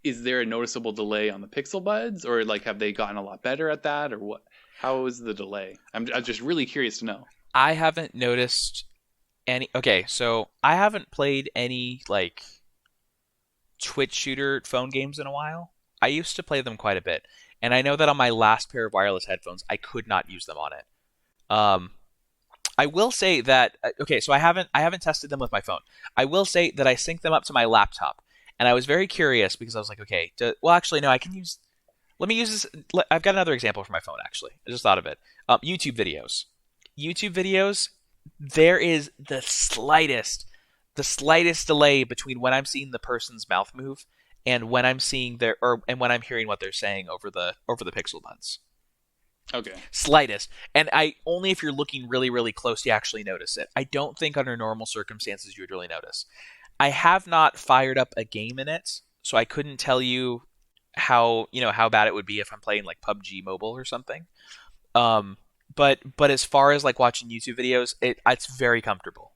is there a noticeable delay on the Pixel Buds, or have they gotten a lot better at that, or what? How is the delay? I'm just really curious to know. I haven't noticed any. Okay, so I haven't played any Twitch shooter phone games in a while. I used to play them quite a bit, and I know that on my last pair of wireless headphones, I could not use them on it. I will say that okay, so I haven't tested them with my phone. I will say that I synced them up to my laptop, and I was very curious because I was like, okay, actually no, I can use. Let me use this. I've got another example for my phone actually. I just thought of it. YouTube videos. There is the slightest delay between when I'm seeing the person's mouth move and when I'm seeing and when I'm hearing what they're saying over the Pixel Buds. Okay. Slightest. And only if you're looking really, really close do you actually notice it. I don't think under normal circumstances you would really notice. I have not fired up a game in it, so I couldn't tell you how bad it would be if I'm playing PUBG Mobile or something. But as far as watching YouTube videos, it's very comfortable.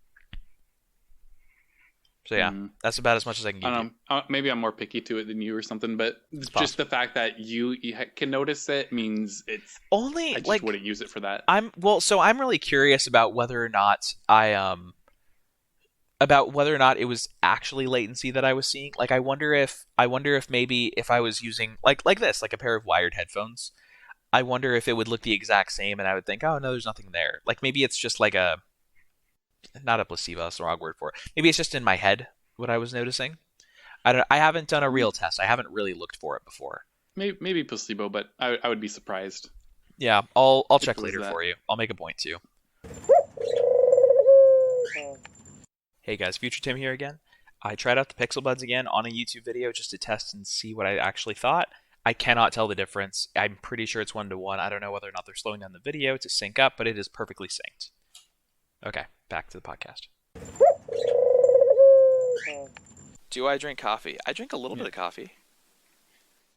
So yeah, that's about as much as I can give you. Maybe I'm more picky to it than you or something, but just the fact that you can notice it means it's only I just wouldn't use it for that. I'm really curious about whether or not it was actually latency that I was seeing. I wonder if maybe if I was using like this, a pair of wired headphones, I wonder if it would look the exact same and I would think, oh no, there's nothing there. Maybe it's just not a placebo, that's the wrong word for it. Maybe it's just in my head what I was noticing. I haven't done a real test. I haven't really looked for it before. Maybe placebo, but I would be surprised. Yeah, I'll check later for you. I'll make a point too. Hey guys, Future Tim here again. I tried out the Pixel Buds again on a YouTube video just to test and see what I actually thought. I cannot tell the difference. I'm pretty sure it's 1-to-1. I don't know whether or not they're slowing down the video to sync up, but it is perfectly synced. Okay, back to the podcast. Do I drink coffee? I drink a little bit of coffee.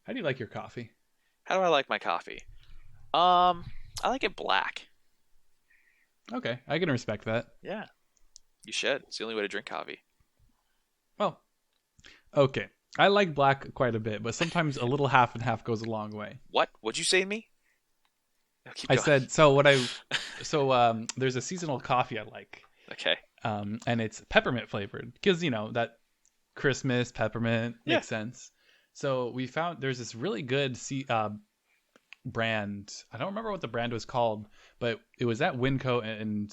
How do you like your coffee? How do I like my coffee? I like it black. Okay, I can respect that. Yeah. You should. It's the only way to drink coffee. Well, okay. I like black quite a bit, but sometimes a little half and half goes a long way. What? What'd you say to me? No, keep I going. said there's a seasonal coffee I like, Okay. and it's peppermint flavored because that Christmas peppermint Yeah. makes sense. So we found there's this really good brand. I don't remember what the brand was called, but it was at Winco, and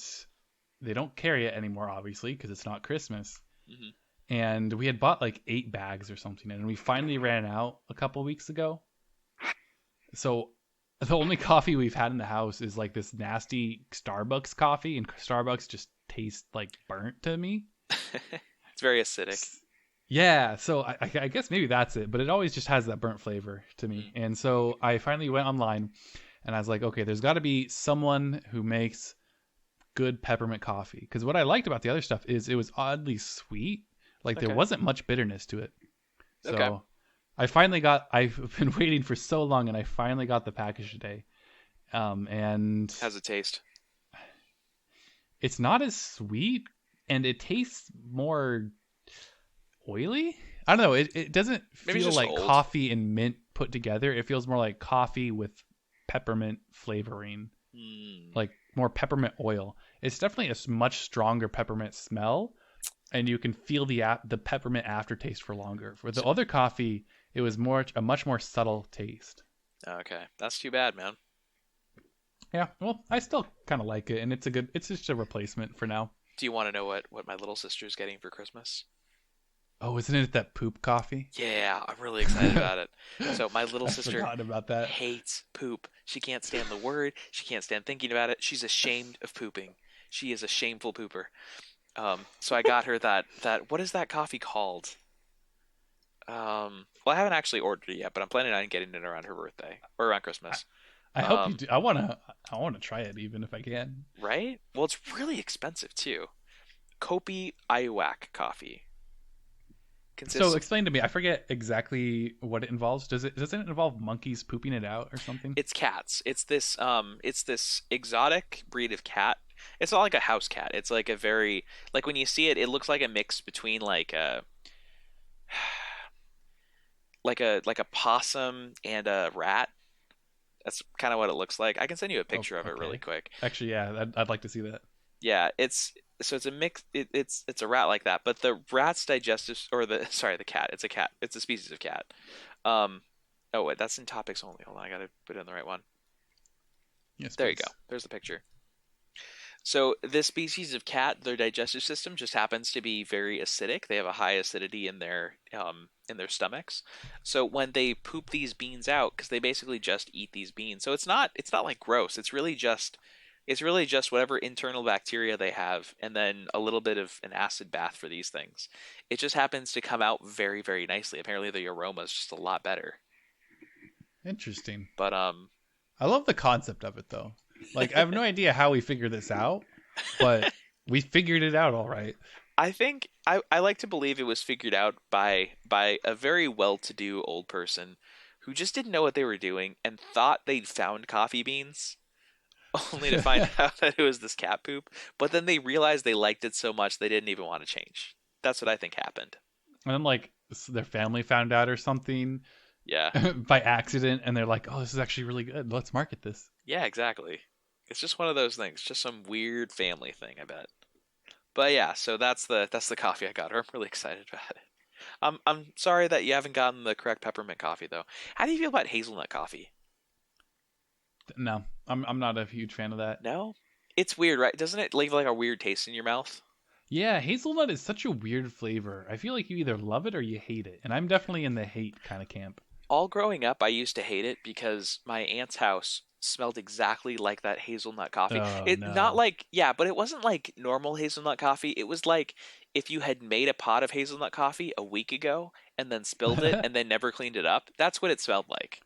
they don't carry it anymore, obviously, because it's not Christmas. Mhm. And we had bought like 8 bags or something, and we finally ran out a couple weeks ago. So the only coffee we've had in the house is like this nasty Starbucks coffee, and Starbucks just tastes like burnt to me. It's very acidic. Yeah, so I guess maybe that's it, but it always just has that burnt flavor to me. And so I finally went online, and I was like, okay, there's got to be someone who makes good peppermint coffee. Because what I liked about the other stuff is it was oddly sweet. Like there Okay. wasn't much bitterness to it. So Okay. I've been waiting for so long, and I finally got the package today. And How's it taste? it's not as sweet, and it tastes more oily. I don't know. It doesn't Maybe it's feel just like old. coffee and mint put together. It feels more like coffee with peppermint flavoring, Hmm. like more peppermint oil. It's definitely a much stronger peppermint smell, and you can feel the peppermint aftertaste for longer. For the other coffee, it was a much more subtle taste. Okay. That's too bad, man. Yeah, well, I still kind of like it, and it's just a replacement for now. Do you want to know what my little sister's getting for Christmas? Oh, isn't it that poop coffee? Yeah, I'm really excited about it. So my little I sister forgot about that. hates poop. She can't stand the word. She can't stand thinking about it. She's ashamed of pooping. She is a shameful pooper. So I got her that what is that coffee called? Well, I haven't actually ordered it yet, but I'm planning on getting it around her birthday or around Christmas. I hope you do. I wanna try it even if I can. Right? Well, it's really expensive too. Kopi Iwak coffee consists. So explain to me. I forget exactly what it involves. Doesn't it involve monkeys pooping it out or something? It's cats. It's this exotic breed of cat. It's not like a house cat. It's like a very like when you see it, it looks like a mix between like a like a possum and a rat. That's kind of what it looks like. I can send you a picture of it really Okay. quick. Actually, yeah, I'd like to see that. Yeah, it's a mix. It's a rat like that, but the rat's digestive or the sorry the cat. It's a cat. It's a species of cat. Um, oh wait, that's in topics only. Hold on, I gotta put it in the right one. Yes, There you please. go. There's the picture. So this species of cat, their digestive system just happens to be very acidic. They have a high acidity in their stomachs. So when they poop these beans out, because they basically just eat these beans, so it's not like gross. It's really just whatever internal bacteria they have, and then a little bit of an acid bath for these things. It just happens to come out very very nicely. Apparently the aroma is just a lot better. Interesting. But I love the concept of it though. Like I have no idea how we figured this out, but we figured it out all right. I think I like to believe it was figured out by a very well-to-do old person who just didn't know what they were doing and thought they'd found coffee beans, only to find out that it was this cat poop. But then they realized they liked it so much they didn't even want to change. That's what I think happened. And then like their family found out or something Yeah, by accident, and they're like, "Oh, this is actually really good. Let's market this." yeah, exactly. It's just one of those things, just some weird family thing, I bet. But yeah, so that's the coffee I got her. I'm really excited about it. I'm sorry that you haven't gotten the correct peppermint coffee though. How do you feel about hazelnut coffee? No, I'm not a huge fan of that. No? It's weird, right? Doesn't it leave like a weird taste in your mouth? Yeah, hazelnut is such a weird flavor. I feel like you either love it or you hate it, and I'm definitely in the hate kind of camp. All growing up, I used to hate it because my aunt's house smelled exactly like that hazelnut coffee. Oh It not no. like yeah, but it wasn't like normal hazelnut coffee. It was like if you had made a pot of hazelnut coffee a week ago and then spilled it and then never cleaned it up. That's what it smelled like.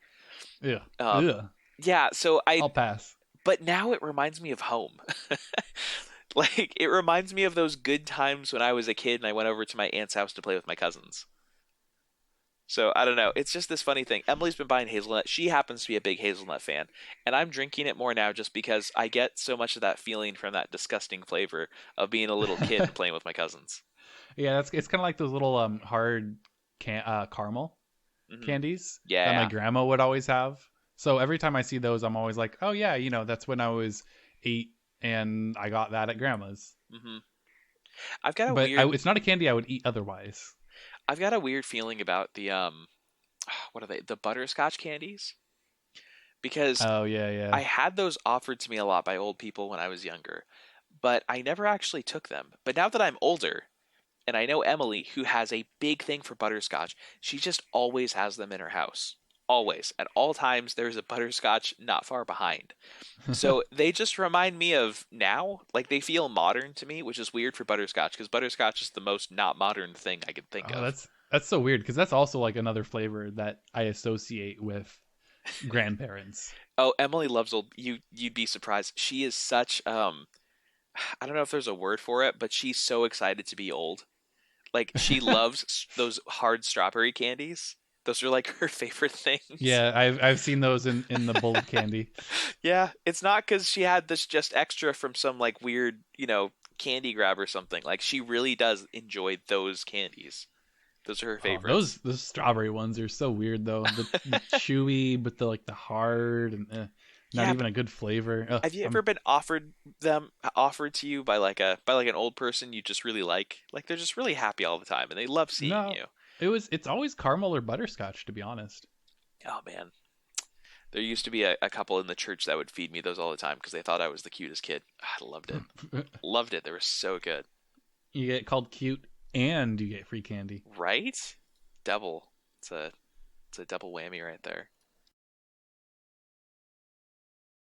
Ugh. Um, Ugh. yeah, so I I'll pass. but now it reminds me of home. Like it reminds me of those good times when I was a kid and I went over to my aunt's house to play with my cousins. So I don't know. It's just this funny thing. Emily's been buying hazelnut. She happens to be a big hazelnut fan, and I'm drinking it more now just because I get so much of that feeling from that disgusting flavor of being a little kid and playing with my cousins. Yeah, it's kind of like those little hard caramel Mhm. candies Yeah, that my yeah. grandma would always have. So every time I see those, I'm always like, oh yeah, that's when I was 8 and I got that at grandma's. Hmm. I've got a But weird, it's not a candy I would eat otherwise. I've got a weird feeling about the what are they? The butterscotch candies, because Oh yeah, yeah. I had those offered to me a lot by old people when I was younger, but I never actually took them. But now that I'm older, and I know Emily, who has a big thing for butterscotch, she just always has them in her house. Always. At all times, there's a butterscotch not far behind. So they just remind me of now. Like they feel modern to me, which is weird for butterscotch because butterscotch is the most not modern thing I could think Oh, of. that's so weird because that's also like another flavor that I associate with grandparents. Oh, Emily loves old. You'd be surprised. She is such I don't know if there's a word for it, but she's so excited to be old. Like she loves those hard strawberry candies. Those are like her favorite things. Yeah, I've seen those in the bulk candy. Yeah, it's not because she had this just extra from some like weird, candy grab or something. Like she really does enjoy those candies. Those are her Oh, favorites. those strawberry ones are so weird though. The chewy, but the hard and not Yeah, even a good flavor. Ugh, have you ever been offered to you by like an old person you just really like? Like they're just really happy all the time and they love seeing no, you. it's always caramel or butterscotch to be honest. Oh man. There used to be a couple in the church that would feed me those all the time because they thought I was the cutest kid. I loved it. Loved it. They were so good. You get called cute and you get free candy. Right? Double. It's a double whammy right there.